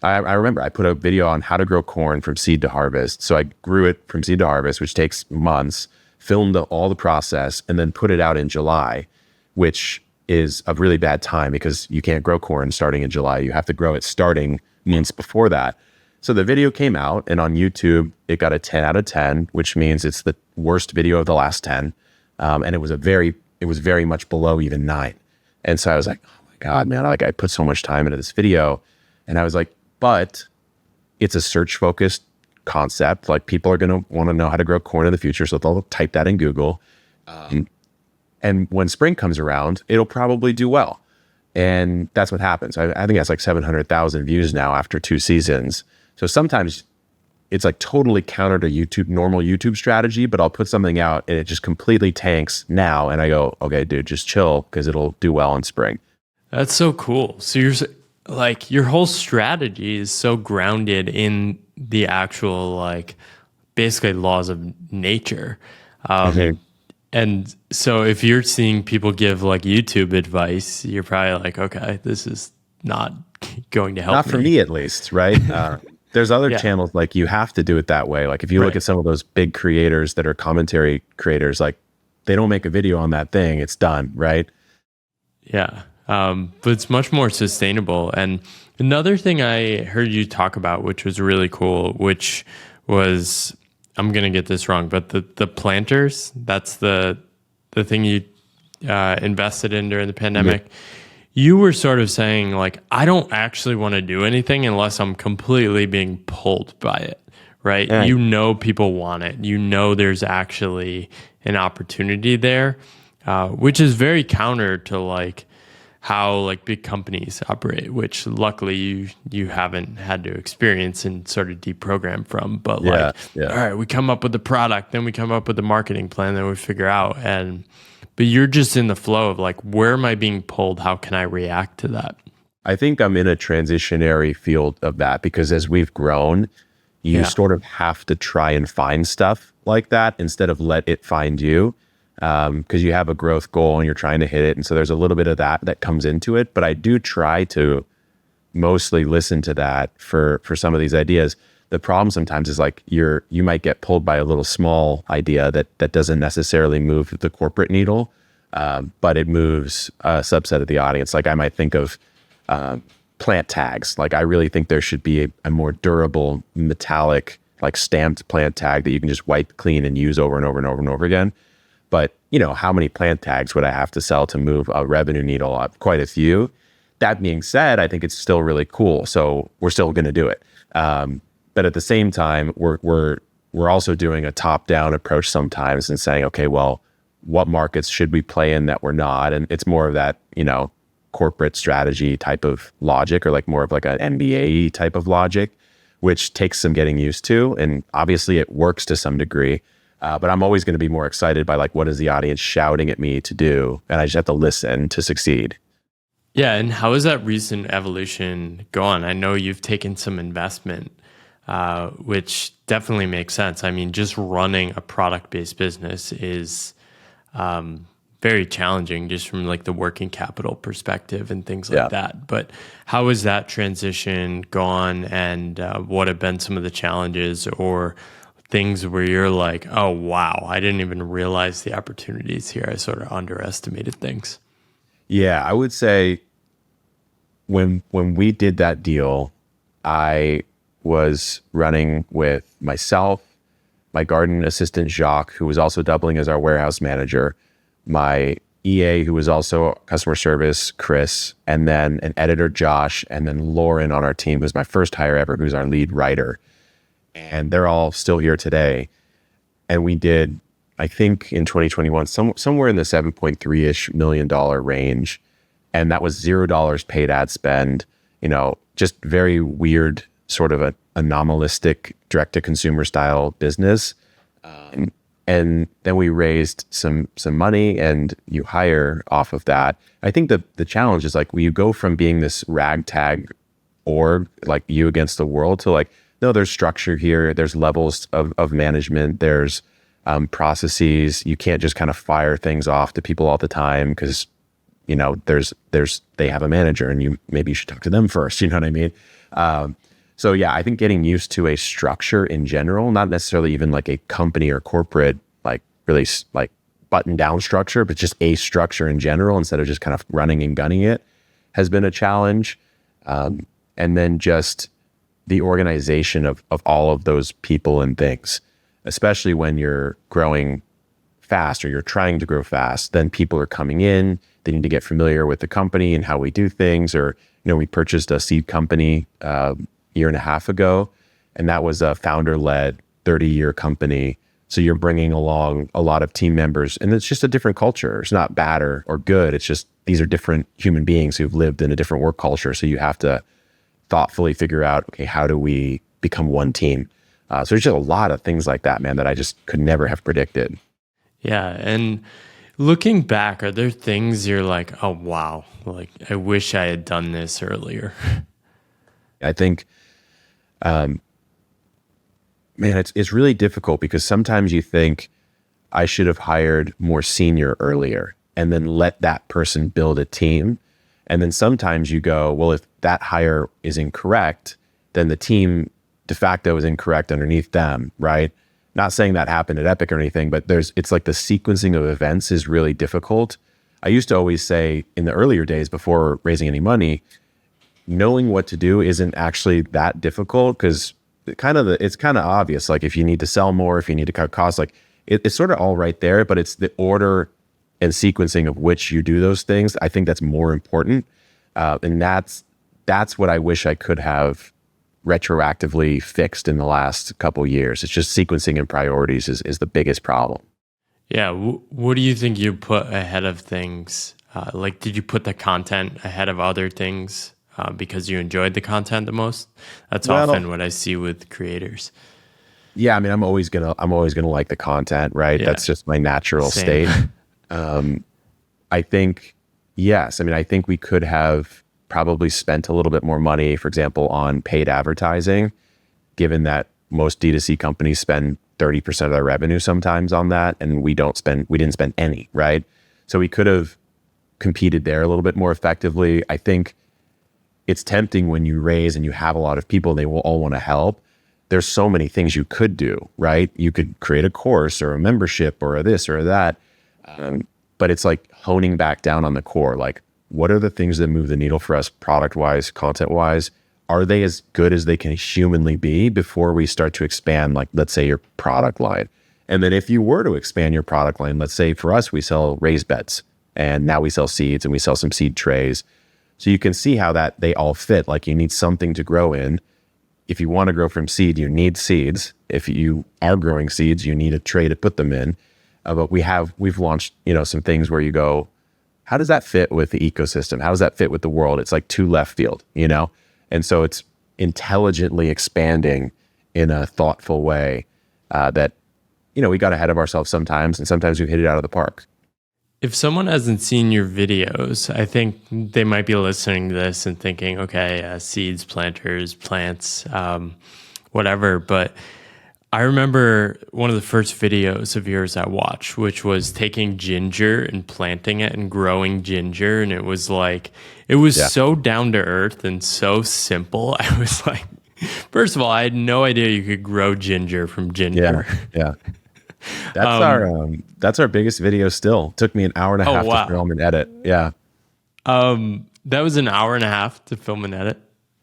I remember I put a video on how to grow corn from seed to harvest. So I grew it from seed to harvest, which takes months, filmed all the process, and then put it out in July, which is a really bad time because you can't grow corn starting in July. You have to grow it starting months before that. So the video came out, and on YouTube, it got a 10 out of 10, which means it's the worst video of the last 10. And it was very much below even 9. And so I was like, oh my God, man, I put so much time into this video. And I was like, but it's a search focused concept. Like, people are going to want to know how to grow corn in the future. So they'll type that in Google. And when spring comes around, it'll probably do well. And that's what happens. I think that's like 700,000 views now after 2 seasons. So sometimes it's like totally counter to normal YouTube strategy, but I'll put something out and it just completely tanks now. And I go, okay, dude, just chill, because it'll do well in spring. That's so cool. So you're like, your whole strategy is so grounded in the actual, like, basically laws of nature. And so if you're seeing people give like YouTube advice, you're probably like, okay, this is not going to help Not for me, at least, right? There's other Yeah. channels, like, you have to do it that way. Like, if you look Right. at some of those big creators that are commentary creators, like, they don't make a video on that thing, it's done, right? Yeah. But it's much more sustainable. And another thing I heard you talk about, which was really cool, which was, I'm going to get this wrong, but the planters, that's the thing you invested in during the pandemic. You were sort of saying, like, I don't actually want to do anything unless I'm completely being pulled by it, right? Yeah. People want it. There's actually an opportunity there, which is very counter to like how like big companies operate, which luckily you haven't had to experience and sort of deprogram from. But like, Yeah. all right, we come up with the product, then we come up with the marketing plan, then we figure out. But you're just in the flow of like, where am I being pulled? How can I react to that? I think I'm in a transitionary field of that, because as we've grown, you sort of have to try and find stuff like that instead of let it find you, because you have a growth goal and you're trying to hit it. And so there's a little bit of that comes into it. But I do try to mostly listen to that for some of these ideas. The problem sometimes is like you might get pulled by a little small idea that doesn't necessarily move the corporate needle, but it moves a subset of the audience. Like, I might think of plant tags. Like, I really think there should be a more durable metallic, like, stamped plant tag that you can just wipe clean and use over and over and over and over again. But how many plant tags would I have to sell to move a revenue needle up? Quite a few. That being said, I think it's still really cool, so we're still going to do it. But at the same time, we're also doing a top-down approach sometimes and saying, okay, well, what markets should we play in that we're not? And it's more of that, corporate strategy type of logic, or like more of like an MBA type of logic, which takes some getting used to. And obviously it works to some degree. But I'm always going to be more excited by like, what is the audience shouting at me to do? And I just have to listen to succeed. Yeah. And how has that recent evolution gone? I know you've taken some investment, which definitely makes sense. I mean, just running a product-based business is very challenging, just from like the working capital perspective and things like that. But how has that transition gone, and what have been some of the challenges or things where you're like, oh, wow, I didn't even realize the opportunities here. I sort of underestimated things. Yeah, I would say when we did that deal, I was running with myself, my garden assistant, Jacques, who was also doubling as our warehouse manager, my EA, who was also customer service, Chris, and then an editor, Josh, and then Lauren on our team, who's my first hire ever, who's our lead writer. And they're all still here today. And we did, I think in 2021, somewhere in the 7.3-ish million dollar range. And that was $0 paid ad spend just very weird, sort of a anomalistic direct to consumer style business. And then we raised some money, and you hire off of that. I think the challenge is like, when you go from being this ragtag org, like you against the world, to like, no, there's structure here. There's levels of management. There's processes. You can't just kind of fire things off to people all the time, because they have a manager, and maybe you should talk to them first. You know what I mean? So yeah, I think getting used to a structure in general, not necessarily even like a company or corporate, like really like button down structure, but just a structure in general, instead of just kind of running and gunning it, has been a challenge. And then just the organization of all of those people and things, especially when you're growing fast or you're trying to grow fast, then people are coming in, they need to get familiar with the company and how we do things. Or, we purchased a seed company year and a half ago, and that was a founder-led 30-year company. So you're bringing along a lot of team members, and it's just a different culture. It's not bad or good. It's just, these are different human beings who've lived in a different work culture. So you have to thoughtfully figure out, okay, how do we become one team? So there's just a lot of things like that, man, that I just could never have predicted. Yeah. And looking back, are there things you're like, oh, wow, like I wish I had done this earlier? I think, man, it's really difficult, because sometimes you think, I should have hired more senior earlier and then let that person build a team. And then sometimes you go, well, if that hire is incorrect, then the team de facto is incorrect underneath them, right? Not saying that happened at Epic or anything, but it's like the sequencing of events is really difficult. I used to always say, in the earlier days before raising any money, knowing what to do isn't actually that difficult, because it's kind of obvious. Like, if you need to sell more, if you need to cut costs, like it's sort of all right there, but it's the order and sequencing of which you do those things. I think that's more important. And that's what I wish I could have retroactively fixed in the last couple of years. It's just sequencing and priorities is the biggest problem. Yeah. What do you think you put ahead of things? Like, did you put the content ahead of other things? Because you enjoyed the content the most? That's often what I see with creators. Yeah, I mean, I'm always gonna like the content, right? Yeah. That's just my natural state. I think, yes. I mean, I think we could have probably spent a little bit more money, for example, on paid advertising, given that most D2C companies spend 30% of their revenue sometimes on that, and we didn't spend any, right? So we could have competed there a little bit more effectively. I think it's tempting when you raise and you have a lot of people, they will all want to help. There's so many things you could do, right? You could create a course or a membership or a this or that. But it's like honing back down on the core. Like, what are the things that move the needle for us product-wise, content-wise? Are they as good as they can humanly be before we start to expand, like, let's say, your product line? And then if you were to expand your product line, let's say for us, we sell raised beds, and now we sell seeds, and we sell some seed trays. So you can see how that they all fit. Like, you need something to grow in. If you want to grow from seed, you need seeds. If you are growing seeds, you need a tray to put them in. But we've launched, some things where you go, how does that fit with the ecosystem? How does that fit with the world? It's like too left field, And so it's intelligently expanding in a thoughtful way that, we got ahead of ourselves sometimes, and sometimes we've hit it out of the park. If someone hasn't seen your videos, I think they might be listening to this and thinking, okay, seeds, planters, plants, whatever. But I remember one of the first videos of yours I watched, which was taking ginger and planting it and growing ginger. And it was so down to earth and so simple. I was like, first of all, I had no idea you could grow ginger from ginger. Yeah. That's our biggest video still. Took me an hour and a half to film and edit. Yeah. That was an hour and a half to film and edit.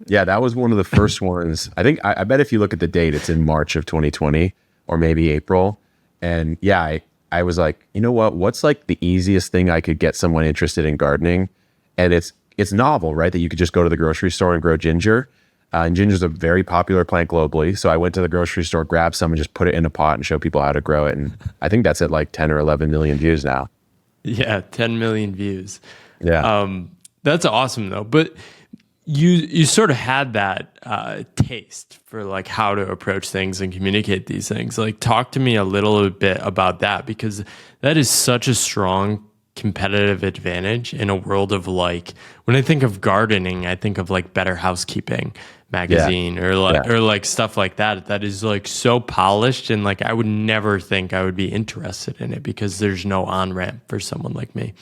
Yeah, that was one of the first ones. I bet if you look at the date, it's in March of 2020 or maybe April. And yeah, I was like, you know what? What's like the easiest thing I could get someone interested in gardening? And it's novel, right? That you could just go to the grocery store and grow ginger. And ginger is a very popular plant globally. So I went to the grocery store, grabbed some, and just put it in a pot and show people how to grow it. And I think that's at like 10 or 11 million views now. Yeah, 10 million views. Yeah. That's awesome, though. But you sort of had that taste for like how to approach things and communicate these things. Like, talk to me a little bit about that, because that is such a strong competitive advantage in a world of, like, when I think of gardening, I think of like Better Housekeeping Yeah. magazine Yeah. or like stuff like that. That is like so polished, and like I would never think I would be interested in it because there's no on ramp for someone like me.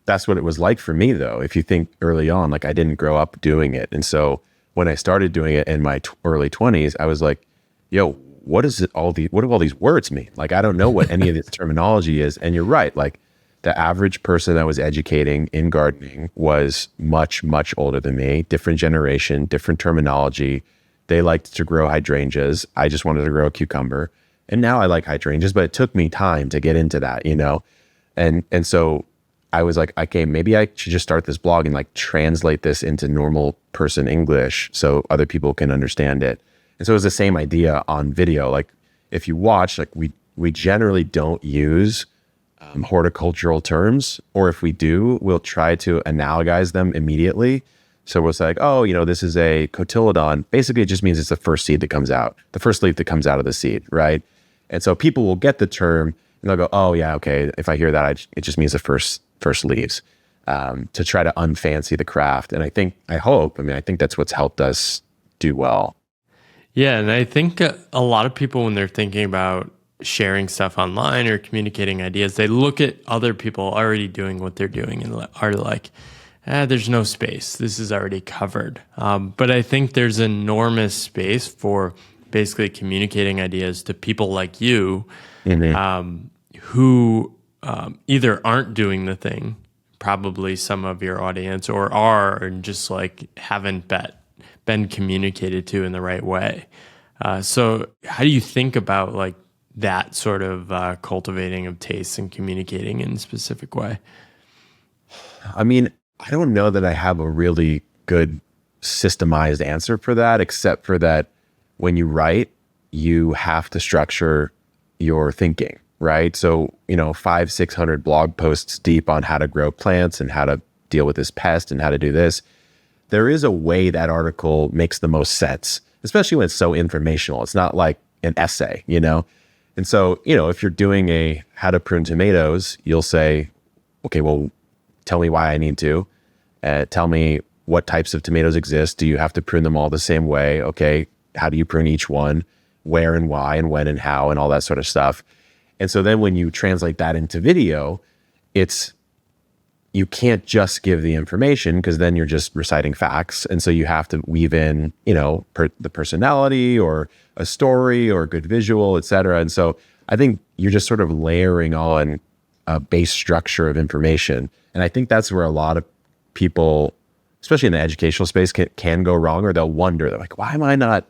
That's what it was like for me, though. If you think early on, like I didn't grow up doing it. And so when I started doing it in my early 20s, I was like, yo, what do all these words mean? Like, I don't know what any of this terminology is. And you're right. Like, the average person I was educating in gardening was much, much older than me, different generation, different terminology. They liked to grow hydrangeas. I just wanted to grow a cucumber. And now I like hydrangeas, but it took me time to get into that, you know? And so I was like, okay, maybe I should just start this blog and like translate this into normal person English so other people can understand it. And so it was the same idea on video. Like, if you watch, like we generally don't use horticultural terms, or if we do, we'll try to analogize them immediately. So we'll say like, oh, you know, this is a cotyledon. Basically, it just means it's the first seed that comes out, the first leaf that comes out of the seed, right? And so people will get the term and they'll go, oh yeah, okay. If I hear that, it just means the first leaves, to try to unfancy the craft. And I think that's what's helped us do well. Yeah, and I think a lot of people, when they're thinking about sharing stuff online or communicating ideas, they look at other people already doing what they're doing and are like, there's no space. This is already covered. But I think there's enormous space for basically communicating ideas to people like you, who either aren't doing the thing, probably some of your audience, or are and just like haven't been communicated to in the right way. So how do you think about like that sort of cultivating of tastes and communicating in a specific way? I mean, I don't know that I have a really good systemized answer for that, except for that when you write, you have to structure your thinking, right? So, you know, 500-600 blog posts deep on how to grow plants and how to deal with this pest and how to do this. There is a way that article makes the most sense, especially when it's so informational. It's not like an essay, you know? And so, you know, if you're doing a how to prune tomatoes, you'll say, okay, well, tell me why I need to. Tell me what types of tomatoes exist. Do you have to prune them all the same way? Okay, how do you prune each one? Where and why and when and how and all that sort of stuff. And so then when you translate that into video, you can't just give the information, because then you're just reciting facts. And so you have to weave in, you know, the personality or a story or a good visual, et cetera. And so I think you're just sort of layering on a base structure of information. And I think that's where a lot of people, especially in the educational space, can go wrong, or they'll wonder, they're like, why am I not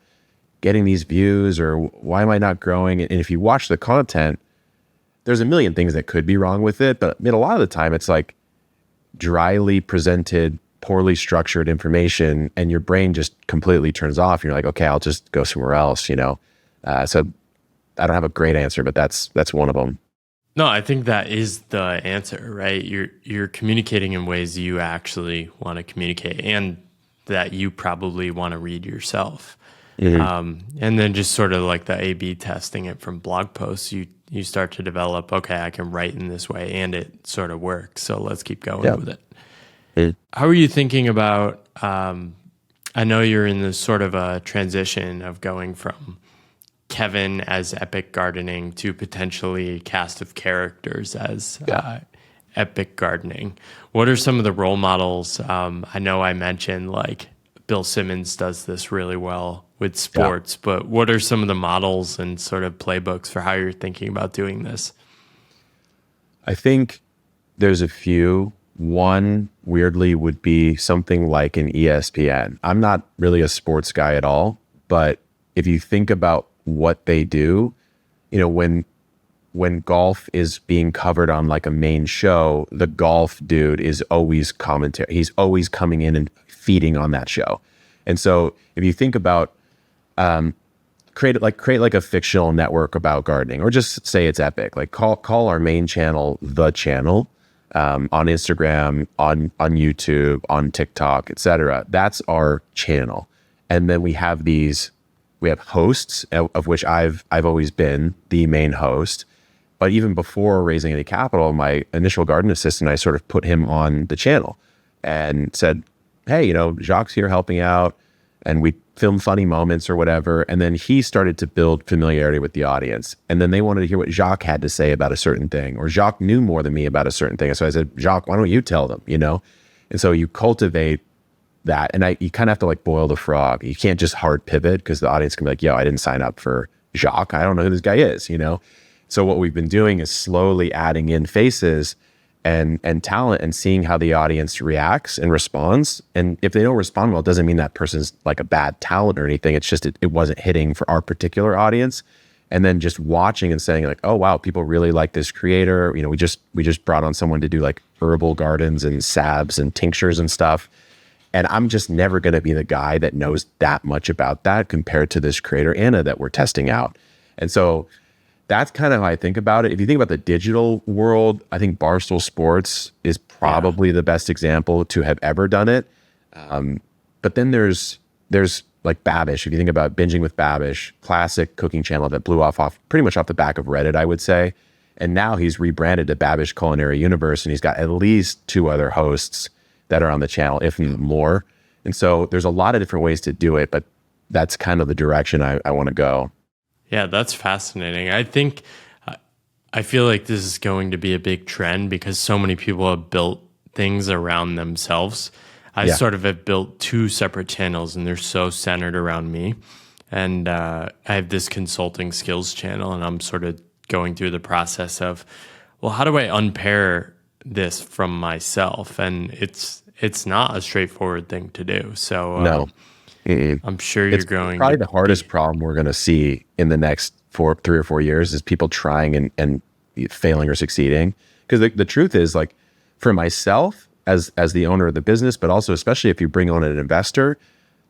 getting these views, or why am I not growing? And if you watch the content, there's a million things that could be wrong with it. But I mean, a lot of the time it's like dryly presented, poorly structured information, and your brain just completely turns off. You're like, okay, I'll just go somewhere else, you know? So I don't have a great answer, but that's one of them. No, I think that is the answer, right? You're communicating in ways you actually want to communicate and that you probably want to read yourself. And then just sort of like the A/B testing it from blog posts, you start to develop, okay, I can write in this way and it sort of works. So let's keep going with it. How are you thinking about, I know you're in this sort of a transition of going from Kevin as Epic Gardening to potentially a cast of characters as Epic Gardening. What are some of the role models? I know I mentioned like Bill Simmons does this really well with sports, but what are some of the models and sort of playbooks for how you're thinking about doing this? I think there's a few. One, weirdly, would be something like an ESPN. I'm not really a sports guy at all, but if you think about what they do, you know, when golf is being covered on like a main show, the golf dude is always commentary. He's always coming in and feeding on that show. And so if you think about create like a fictional network about gardening, or just say it's Epic, like call our main channel the channel, on Instagram, on YouTube, on TikTok, etc. That's our channel. And then we have hosts, of which I've always been the main host. But even before raising any capital, my initial garden assistant, I sort of put him on the channel and said, hey, Jacques here helping out, and we film funny moments or whatever. And then he started to build familiarity with the audience. And then they wanted to hear what Jacques had to say about a certain thing, or Jacques knew more than me about a certain thing. So I said, Jacques, why don't you tell them, And so you cultivate that. And you kind of have to like boil the frog. You can't just hard pivot, because the audience can be like, yo, I didn't sign up for Jacques. I don't know who this guy is, So what we've been doing is slowly adding in faces and talent, and seeing how the audience reacts and responds. And if they don't respond well, it doesn't mean that person's like a bad talent or anything. It's just it wasn't hitting for our particular audience. And then just watching and saying like, oh wow, people really like this creator. We just brought on someone to do like herbal gardens and salves and tinctures and stuff. And I'm just never going to be the guy that knows that much about that compared to this creator, Anna, that we're testing out. And so that's kind of how I think about it. If you think about the digital world, I think Barstool Sports is probably the best example to have ever done it. But then there's like Babish. If you think about Binging with Babish, classic cooking channel that blew off pretty much off the back of Reddit, I would say. And now he's rebranded to Babish Culinary Universe, and he's got at least 2 other hosts that are on the channel, if not more. And so there's a lot of different ways to do it, but that's kind of the direction I want to go. Yeah, that's fascinating. I feel like this is going to be a big trend, because so many people have built things around themselves. I sort of have built 2 separate channels, and they're so centered around me. And I have this consulting skills channel, and I'm sort of going through the process of, well, how do I unpair this from myself? And it's not a straightforward thing to do. So no. I'm sure you're going. Probably the hardest problem we're going to see in the next 3 or 4 years is people trying and failing or succeeding. Because the truth is, like, for myself as the owner of the business, but also especially if you bring on an investor,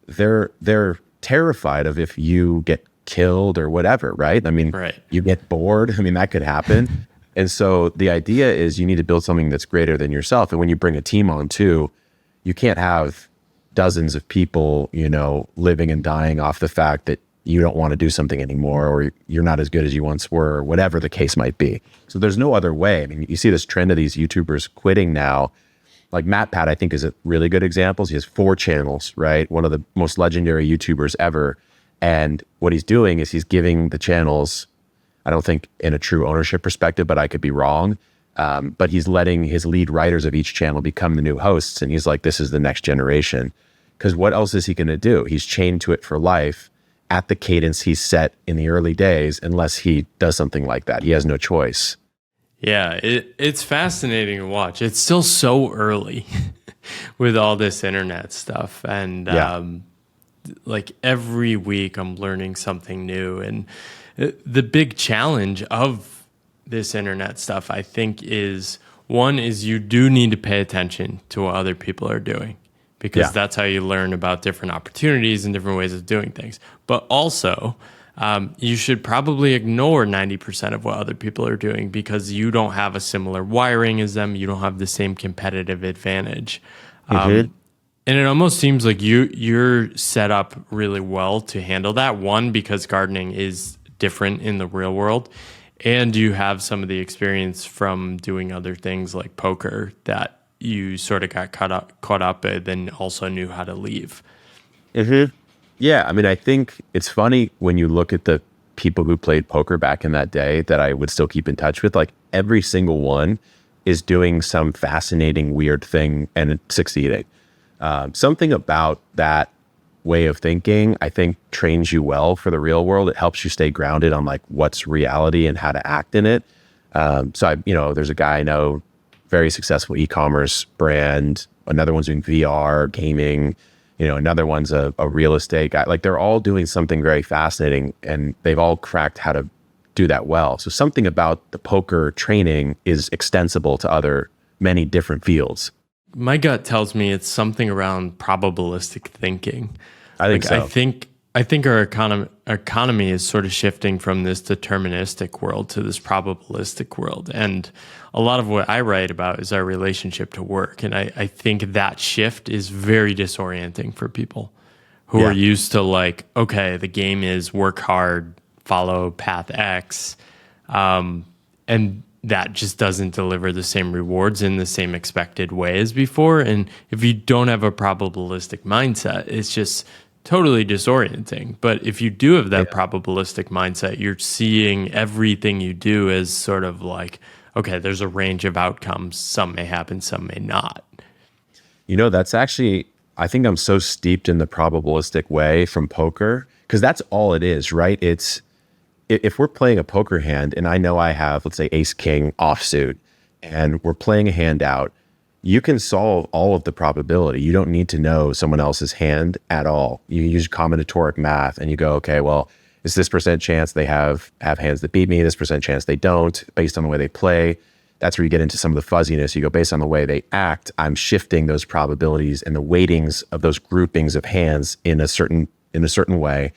they're terrified of if you get killed or whatever, right? I mean, You get bored. I mean, that could happen. And so the idea is you need to build something that's greater than yourself. And when you bring a team on too, you can't have dozens of people, living and dying off the fact that you don't want to do something anymore, or you're not as good as you once were, or whatever the case might be. So there's no other way. I mean, you see this trend of these YouTubers quitting now. Like Matt Pat, I think, is a really good example. He has 4 channels, right? One of the most legendary YouTubers ever. And what he's doing is he's giving the channels, I don't think in a true ownership perspective, but I could be wrong. But he's letting his lead writers of each channel become the new hosts. And he's like, this is the next generation. Because what else is he going to do? He's chained to it for life at the cadence he's set in the early days, unless he does something like that. He has no choice. Yeah, it's fascinating to watch. It's still so early with all this internet stuff. And like every week I'm learning something new. And the big challenge of this internet stuff, I think, is you do need to pay attention to what other people are doing, because that's how you learn about different opportunities and different ways of doing things. But also, you should probably ignore 90% of what other people are doing, because you don't have a similar wiring as them. You don't have the same competitive advantage. And it almost seems like you're set up really well to handle that. One, because gardening is different in the real world, and you have some of the experience from doing other things like poker that you sort of got caught up and then also knew how to leave. Yeah, I mean, I think it's funny when you look at the people who played poker back in that day that I would still keep in touch with. Like, every single one is doing some fascinating, weird thing and succeeding. Something about that way of thinking, I think, trains you well for the real world. It helps you stay grounded on like what's reality and how to act in it. There's a guy I know, very successful e-commerce brand. Another one's doing VR, gaming. Another one's a real estate guy. Like, they're all doing something very fascinating, and they've all cracked how to do that well. So something about the poker training is extensible to many different fields. My gut tells me it's something around probabilistic thinking. I think so. I think I think our economy is sort of shifting from this deterministic world to this probabilistic world. And a lot of what I write about is our relationship to work. And I think that shift is very disorienting for people who are used to like, okay, the game is work hard, follow path X. And that just doesn't deliver the same rewards in the same expected way as before. And if you don't have a probabilistic mindset, it's just totally disorienting. But if you do have that probabilistic mindset, you're seeing everything you do as sort of like, okay, there's a range of outcomes. Some may happen, some may not. That's actually, I think I'm so steeped in the probabilistic way from poker, because that's all it is, right? It's, if we're playing a poker hand and I know I have, let's say, ace king offsuit, and we're playing a hand out, you can solve all of the probability. You don't need to know someone else's hand at all. You use combinatoric math and you go, okay, well, it's this percent chance they have hands that beat me, this percent chance they don't, based on the way they play. That's where you get into some of the fuzziness. You go, based on the way they act, I'm shifting those probabilities and the weightings of those groupings of hands in a certain way.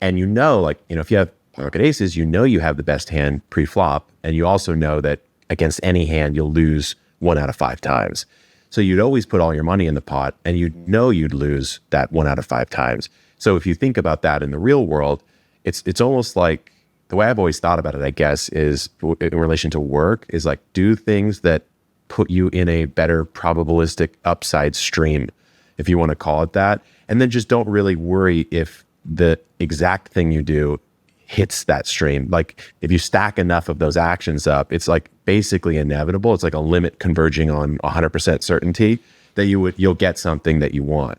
And if you have pocket aces, you have the best hand pre-flop, and you also know that against any hand you'll lose 1 out of 5 times. So you'd always put all your money in the pot, and you'd lose that 1 out of 5 times. So if you think about that in the real world, it's almost like, the way I've always thought about it, I guess, is in relation to work, is like, do things that put you in a better probabilistic upside stream, if you want to call it that. And then just don't really worry if the exact thing you do hits that stream. Like, if you stack enough of those actions up, it's like basically inevitable. It's like a limit converging on 100% certainty that you'll get something that you want.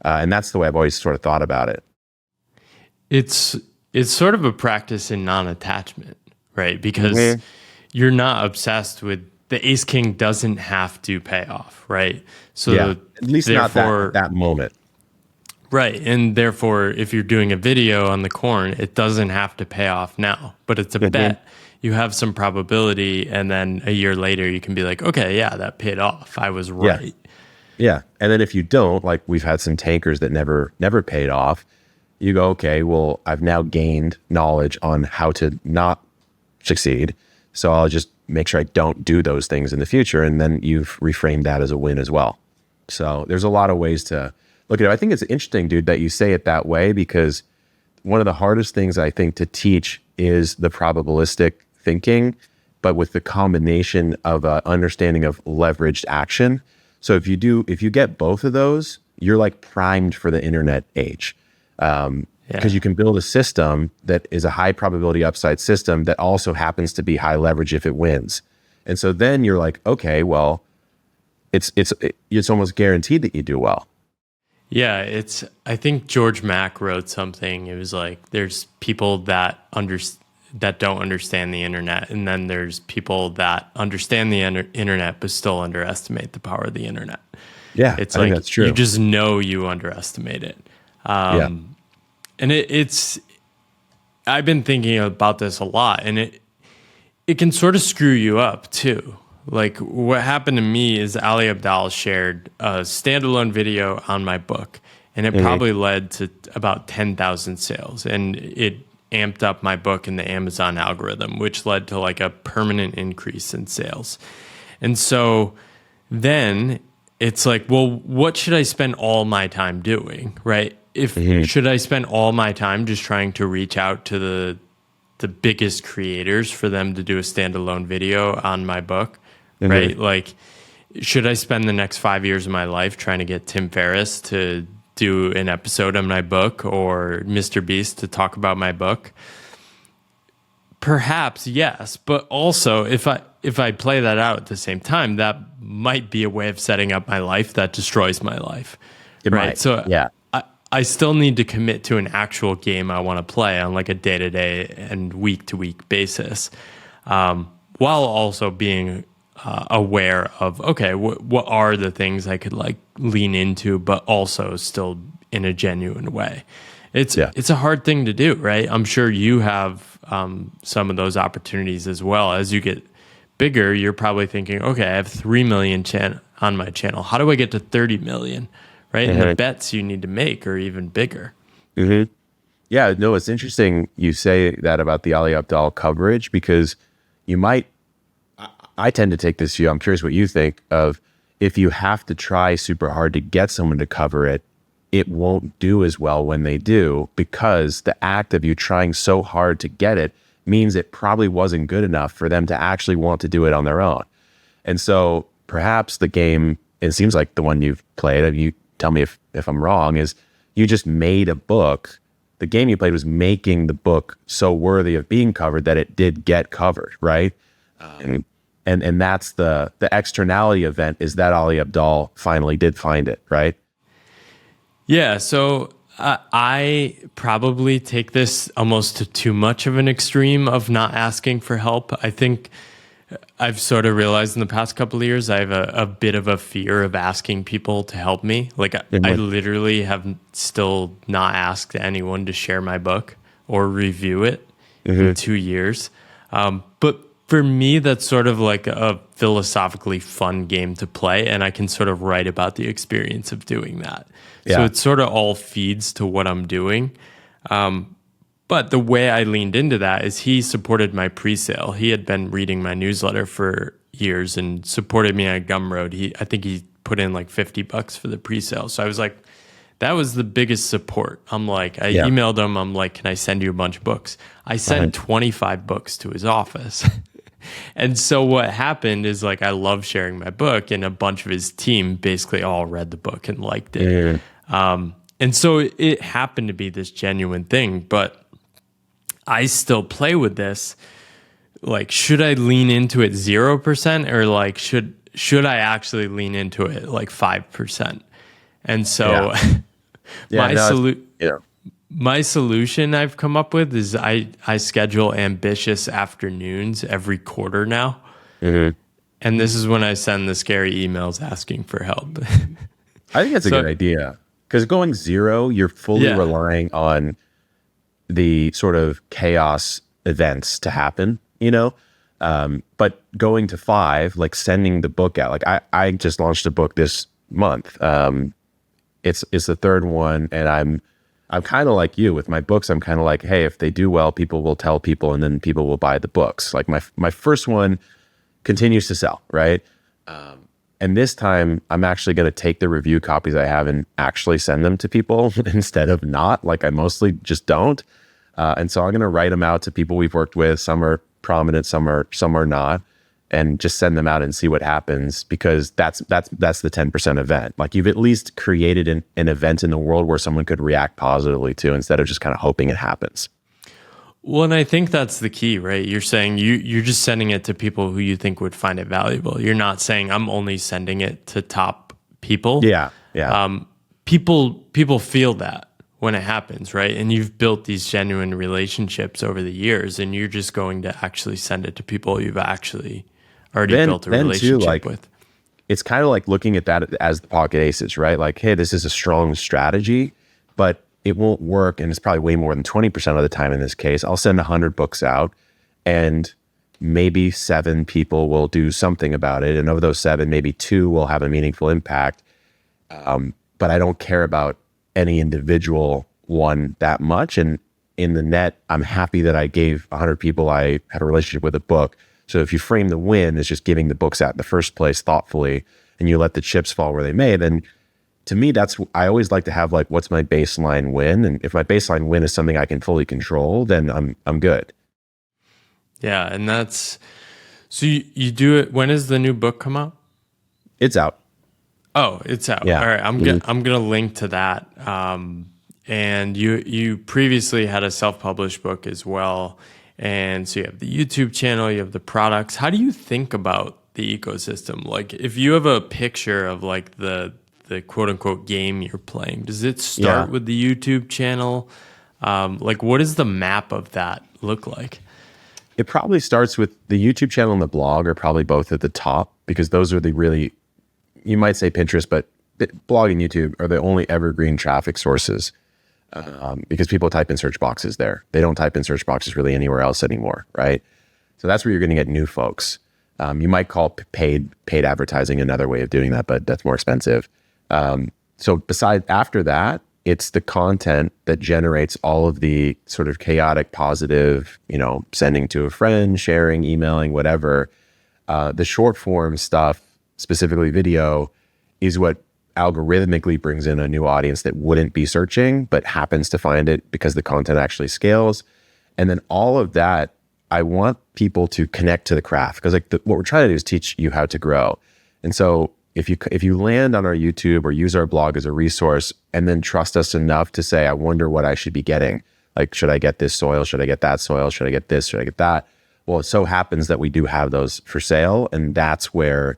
And that's the way I've always sort of thought about it. It's sort of a practice in non-attachment, right? Because you're not obsessed with the ace king doesn't have to pay off, right? So at least not that moment. Right. And therefore, if you're doing a video on the corn, it doesn't have to pay off now, but it's a bet. You have some probability, and then a year later you can be like, okay, yeah, that paid off. I was right. Yeah. And then if you don't, like we've had some tankers that never paid off, you go, okay, well, I've now gained knowledge on how to not succeed. So I'll just make sure I don't do those things in the future. And then you've reframed that as a win as well. So there's a lot of ways to look at it. I think it's interesting, dude, that you say it that way, because one of the hardest things I think to teach is the probabilistic thinking, but with the combination of understanding of leveraged action. So if you get both of those, you're like primed for the internet age. Because you can build a system that is a high probability upside system that also happens to be high leverage if it wins. And so then you're like, okay, well, it's almost guaranteed that you do well. Yeah, I think George Mack wrote something. It was like, there's people that don't understand the internet, and then there's people that understand the internet but still underestimate the power of the internet. Yeah, it's I like think that's true. You just know you underestimate it. And I've been thinking about this a lot, and it can sort of screw you up too. Like, what happened to me is Ali Abdaal shared a standalone video on my book, and it probably led to about 10,000 sales, and it amped up my book in the Amazon algorithm, which led to like a permanent increase in sales. And so then it's like, well, what should I spend all my time doing, right? Should I spend all my time just trying to reach out to the biggest creators for them to do a standalone video on my book, right? Like, should I spend the next 5 years of my life trying to get Tim Ferriss to do an episode on my book, or Mr. Beast to talk about my book? Perhaps, yes. But also, if I play that out at the same time, that might be a way of setting up my life that destroys my life. Right. So yeah. I still need to commit to an actual game I want to play on like a day-to-day and week-to-week basis, while also being aware of, okay, what are the things I could like lean into, but also still in a genuine way. It's a hard thing to do, right? I'm sure you have some of those opportunities as well. As you get bigger, you're probably thinking, okay, I have 3 million on my channel. How do I get to 30 million? Right? And the bets you need to make are even bigger. Mm-hmm. Yeah, no, it's interesting you say that about the Ali Abdaal coverage because you might, I tend to take this view, I'm curious what you think of if you have to try super hard to get someone to cover it, it won't do as well when they do because the act of you trying so hard to get it means it probably wasn't good enough for them to actually want to do it on their own. And so perhaps the game, it seems like the one you've played, and you tell me if I'm wrong, is you just made a book. The game you played was making the book so worthy of being covered that it did get covered, right? And that's the externality event is that Ali Abdaal finally did find it, right? Yeah, so I probably take this almost to too much of an extreme of not asking for help. I think I've sort of realized in the past couple of years, I have a bit of a fear of asking people to help me. Like I literally have still not asked anyone to share my book or review it in 2 years. But for me, that's sort of like a philosophically fun game to play. And I can sort of write about the experience of doing that. Yeah. So it sort of all feeds to what I'm doing. But the way I leaned into that is he supported my pre-sale. He had been reading my newsletter for years and supported me on Gumroad. I think he put in like $50 for the pre-sale. So I was like, that was the biggest support. I'm like, I emailed him. I'm like, can I send you a bunch of books? I sent 25 books to his office. And so what happened is like, I love sharing my book and a bunch of his team basically all read the book and liked it. And so it happened to be this genuine thing, but I still play with this. Like, should I lean into it 0% or like, should I actually lean into it like 5%? And so my solution I've come up with is I schedule ambitious afternoons every quarter now. And this is when I send the scary emails asking for help. I think that's a good idea because going 0, you're fully relying on the sort of chaos events to happen, you know? But going to 5, like sending the book out, like I just launched a book this month. It's the third one, and I'm kind of like you with my books. I'm kind of like, hey, if they do well, people will tell people, and then people will buy the books. Like my first one continues to sell, right? And this time, I'm actually going to take the review copies I have and actually send them to people instead of not. Like I mostly just don't. And so I'm going to write them out to people we've worked with. Some are prominent, some are not, and just send them out and see what happens because that's the 10% event. Like you've at least created an event in the world where someone could react positively to instead of just kind of hoping it happens. Well, and I think that's the key, right? You're saying you're just sending it to people who you think would find it valuable. You're not saying I'm only sending it to top people. Yeah. People feel that when it happens, right? And you've built these genuine relationships over the years, and you're just going to actually send it to people you've actually already built a relationship with. It's kind of like looking at that as the pocket aces, right? Like, hey, this is a strong strategy, but it won't work. And it's probably way more than 20% of the time in this case. I'll send 100 books out and maybe 7 people will do something about it. And of those 7, maybe 2 will have a meaningful impact. But I don't care about any individual one that much. And in the net, I'm happy that I gave 100 people I had a relationship with a book. So if you frame the win as just giving the books out in the first place thoughtfully, and you let the chips fall where they may, then to me, I always like to have like, what's my baseline win? And if my baseline win is something I can fully control, then I'm good. Yeah. And so you do it. When does the new book come out? It's out. Oh, it's out. Yeah. All right. I'm going to link to that. And you previously had a self-published book as well. And so you have the YouTube channel, you have the products. How do you think about the ecosystem? Like if you have a picture of like the quote unquote game you're playing, does it start with the YouTube channel? Like what does the map of that look like? It probably starts with the YouTube channel and the blog are probably both at the top because those are the really, you might say Pinterest, but blog and YouTube are the only evergreen traffic sources because people type in search boxes there. They don't type in search boxes really anywhere else anymore, right? So that's where you're going to get new folks. You might call paid advertising another way of doing that, but that's more expensive. So after that, it's the content that generates all of the sort of chaotic positive, sending to a friend, sharing, emailing, whatever. The short form stuff, specifically video, is what algorithmically brings in a new audience that wouldn't be searching, but happens to find it because the content actually scales. And then all of that, I want people to connect to the craft, because what we're trying to do is teach you how to grow. And so if you land on our YouTube or use our blog as a resource and then trust us enough to say, I wonder what I should be getting. Like, should I get this soil? Should I get that soil? Should I get this? Should I get that? Well, it so happens that we do have those for sale. And that's where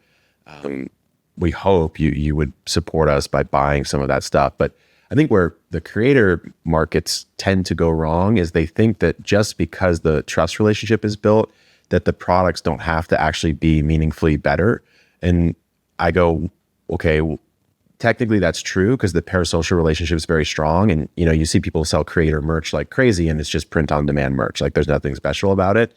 we hope you would support us by buying some of that stuff. But I think where the creator markets tend to go wrong is they think that just because the trust relationship is built, that the products don't have to actually be meaningfully better. And I go, okay, well, technically that's true, because the parasocial relationship is very strong. And, you see people sell creator merch like crazy, and it's just print on demand merch. Like, there's nothing special about it.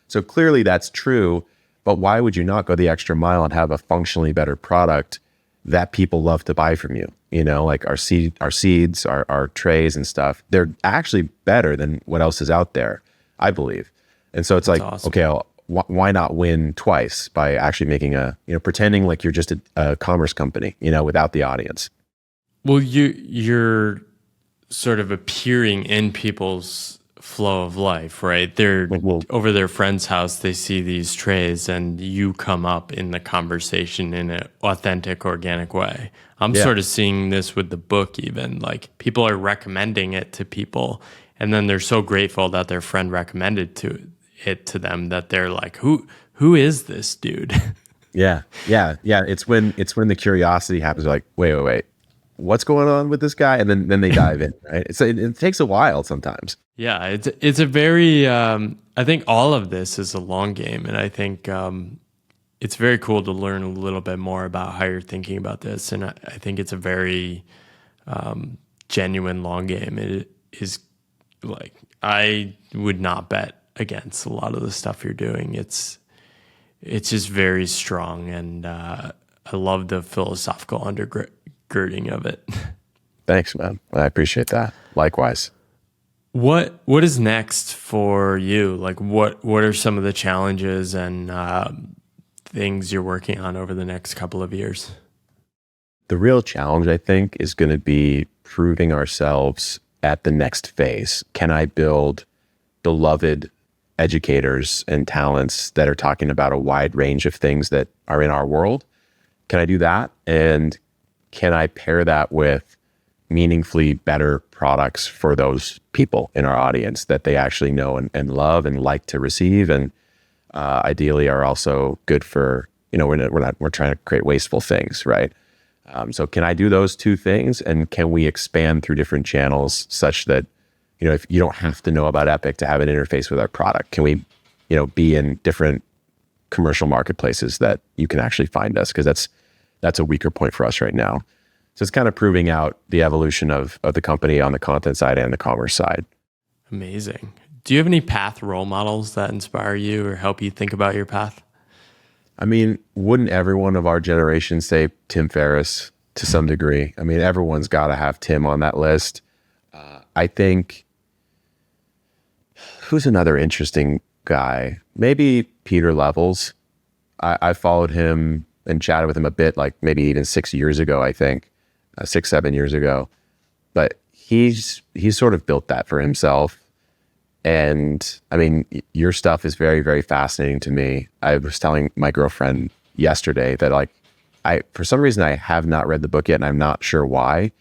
So clearly that's true, but why would you not go the extra mile and have a functionally better product that people love to buy from you? Like our seeds, our trays and stuff, they're actually better than what else is out there, I believe. And so it's That's like, awesome. okay, why not win twice by actually making pretending like you're just a commerce company, without the audience. Well, you're sort of appearing in people's flow of life, right? They're over their friend's house, they see these trays, and you come up in the conversation in an authentic, organic way. I'm sort of seeing this with the book, even. Like, people are recommending it to people, and then they're so grateful that their friend recommended it to them that they're like, who is this dude? Yeah. It's when the curiosity happens. Like, wait, what's going on with this guy? And then they dive in, right? It takes a while sometimes. Yeah, it's a very, I think all of this is a long game. And I think it's very cool to learn a little bit more about how you're thinking about this. And I think it's a very genuine long game. It is like, I would not bet against a lot of the stuff you're doing. It's just very strong. And I love the philosophical undergirding of it. Thanks, man. I appreciate that. Likewise. What is next for you? Like, what are some of the challenges and things you're working on over the next couple of years? The real challenge, I think, is going to be proving ourselves at the next phase. Can I build beloved educators and talents that are talking about a wide range of things that are in our world? Can I do that? And can I pair that with meaningfully better products for those people in our audience that they actually know and love and like to receive, and ideally are also good for, we're trying to create wasteful things, right? So can I do those two things, and can we expand through different channels such that, if you don't have to know about Epic to have an interface with our product? Can we, be in different commercial marketplaces that you can actually find us? Because that's a weaker point for us right now. So it's kind of proving out the evolution of the company on the content side and the commerce side. Amazing. Do you have any path role models that inspire you or help you think about your path? I mean, wouldn't everyone of our generation say Tim Ferriss to some degree? I mean, everyone's got to have Tim on that list. I think, who's another interesting guy? Maybe Peter Levels. I followed him and chatted with him a bit, like maybe even 6 years ago, I think. 6-7 years ago, but he's sort of built that for himself. And I mean, your stuff is very, very fascinating to me. I was telling my girlfriend yesterday that, like, for some reason I have not read the book yet, and I'm not sure why.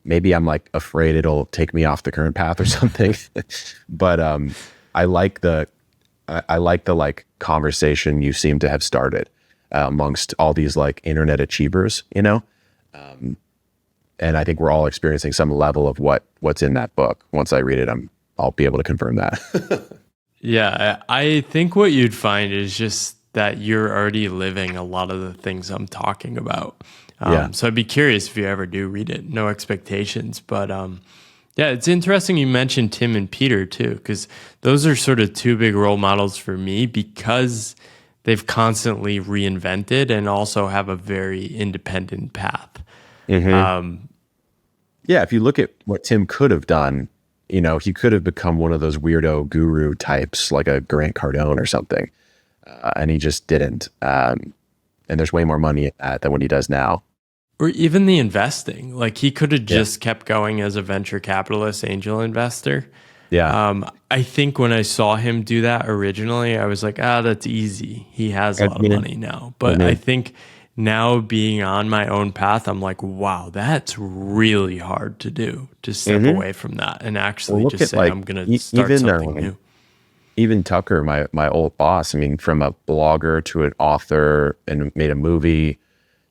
Maybe I'm like afraid it'll take me off the current path or something. But I like the like conversation you seem to have started amongst all these like internet achievers, and I think we're all experiencing some level of what's in that book. Once I read it, I'll be able to confirm that. Yeah, I think what you'd find is just that you're already living a lot of the things I'm talking about. So I'd be curious if you ever do read it. No expectations, but yeah, it's interesting you mentioned Tim and Peter too, because those are sort of two big role models for me, because they've constantly reinvented and also have a very independent path. Mm-hmm. Yeah, if you look at what Tim could have done, he could have become one of those weirdo guru types, like a Grant Cardone or something, and he just didn't. And there's way more money in that than what he does now. Or even the investing. Like he could have Yeah. just kept going as a venture capitalist angel investor. Yeah. I think when I saw him do that originally, I was like, that's easy. He has a lot of money now. But I think now being on my own path, I'm like, wow, that's really hard to do, to step away from that and actually just say, I'm going to start something new. Even Tucker, my old boss, I mean, from a blogger to an author and made a movie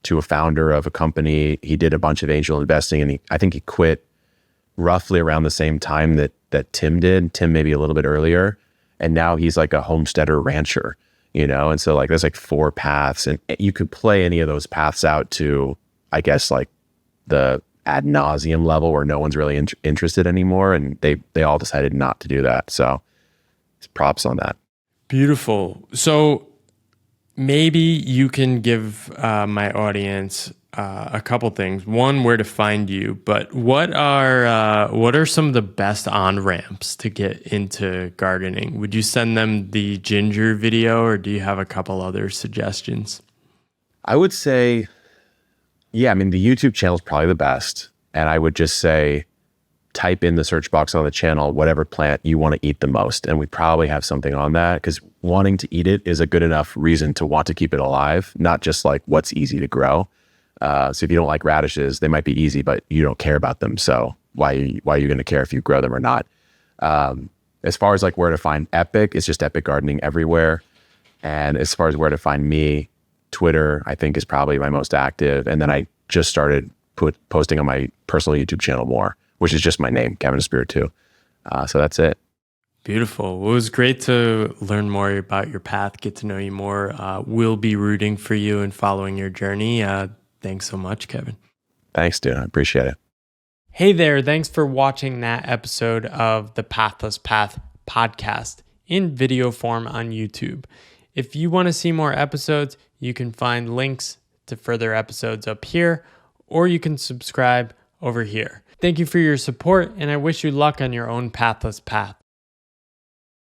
to a founder of a company, he did a bunch of angel investing, and I think he quit roughly around the same time that Tim did. Tim maybe a little bit earlier, and now he's like a homesteader rancher, and so like there's like 4 paths, and you could play any of those paths out to, I guess, like the ad nauseum level where no one's really interested anymore, and they all decided not to do that. So props on that. Beautiful. So maybe you can give my audience a couple things. One, where to find you, but what are some of the best on-ramps to get into gardening? Would you send them the ginger video, or do you have a couple other suggestions? I would say, yeah, I mean, the YouTube channel is probably the best. And I would just say, type in the search box on the channel whatever plant you want to eat the most, and we probably have something on that, because wanting to eat it is a good enough reason to want to keep it alive, not just like what's easy to grow. So if you don't like radishes, they might be easy, but you don't care about them, so why are you going to care if you grow them or not? As far as like where to find Epic, it's just Epic Gardening everywhere. And as far as where to find me, Twitter I think is probably my most active, and then I just started posting on my personal YouTube channel more, which is just my name, Kevin Espiritu. So that's it. Beautiful. Well, it was great to learn more about your path, get to know you more. We'll be rooting for you and following your journey. Thanks so much, Kevin. Thanks, dude. I appreciate it. Hey there. Thanks for watching that episode of the Pathless Path podcast in video form on YouTube. If you want to see more episodes, you can find links to further episodes up here, or you can subscribe over here. Thank you for your support, and I wish you luck on your own pathless path.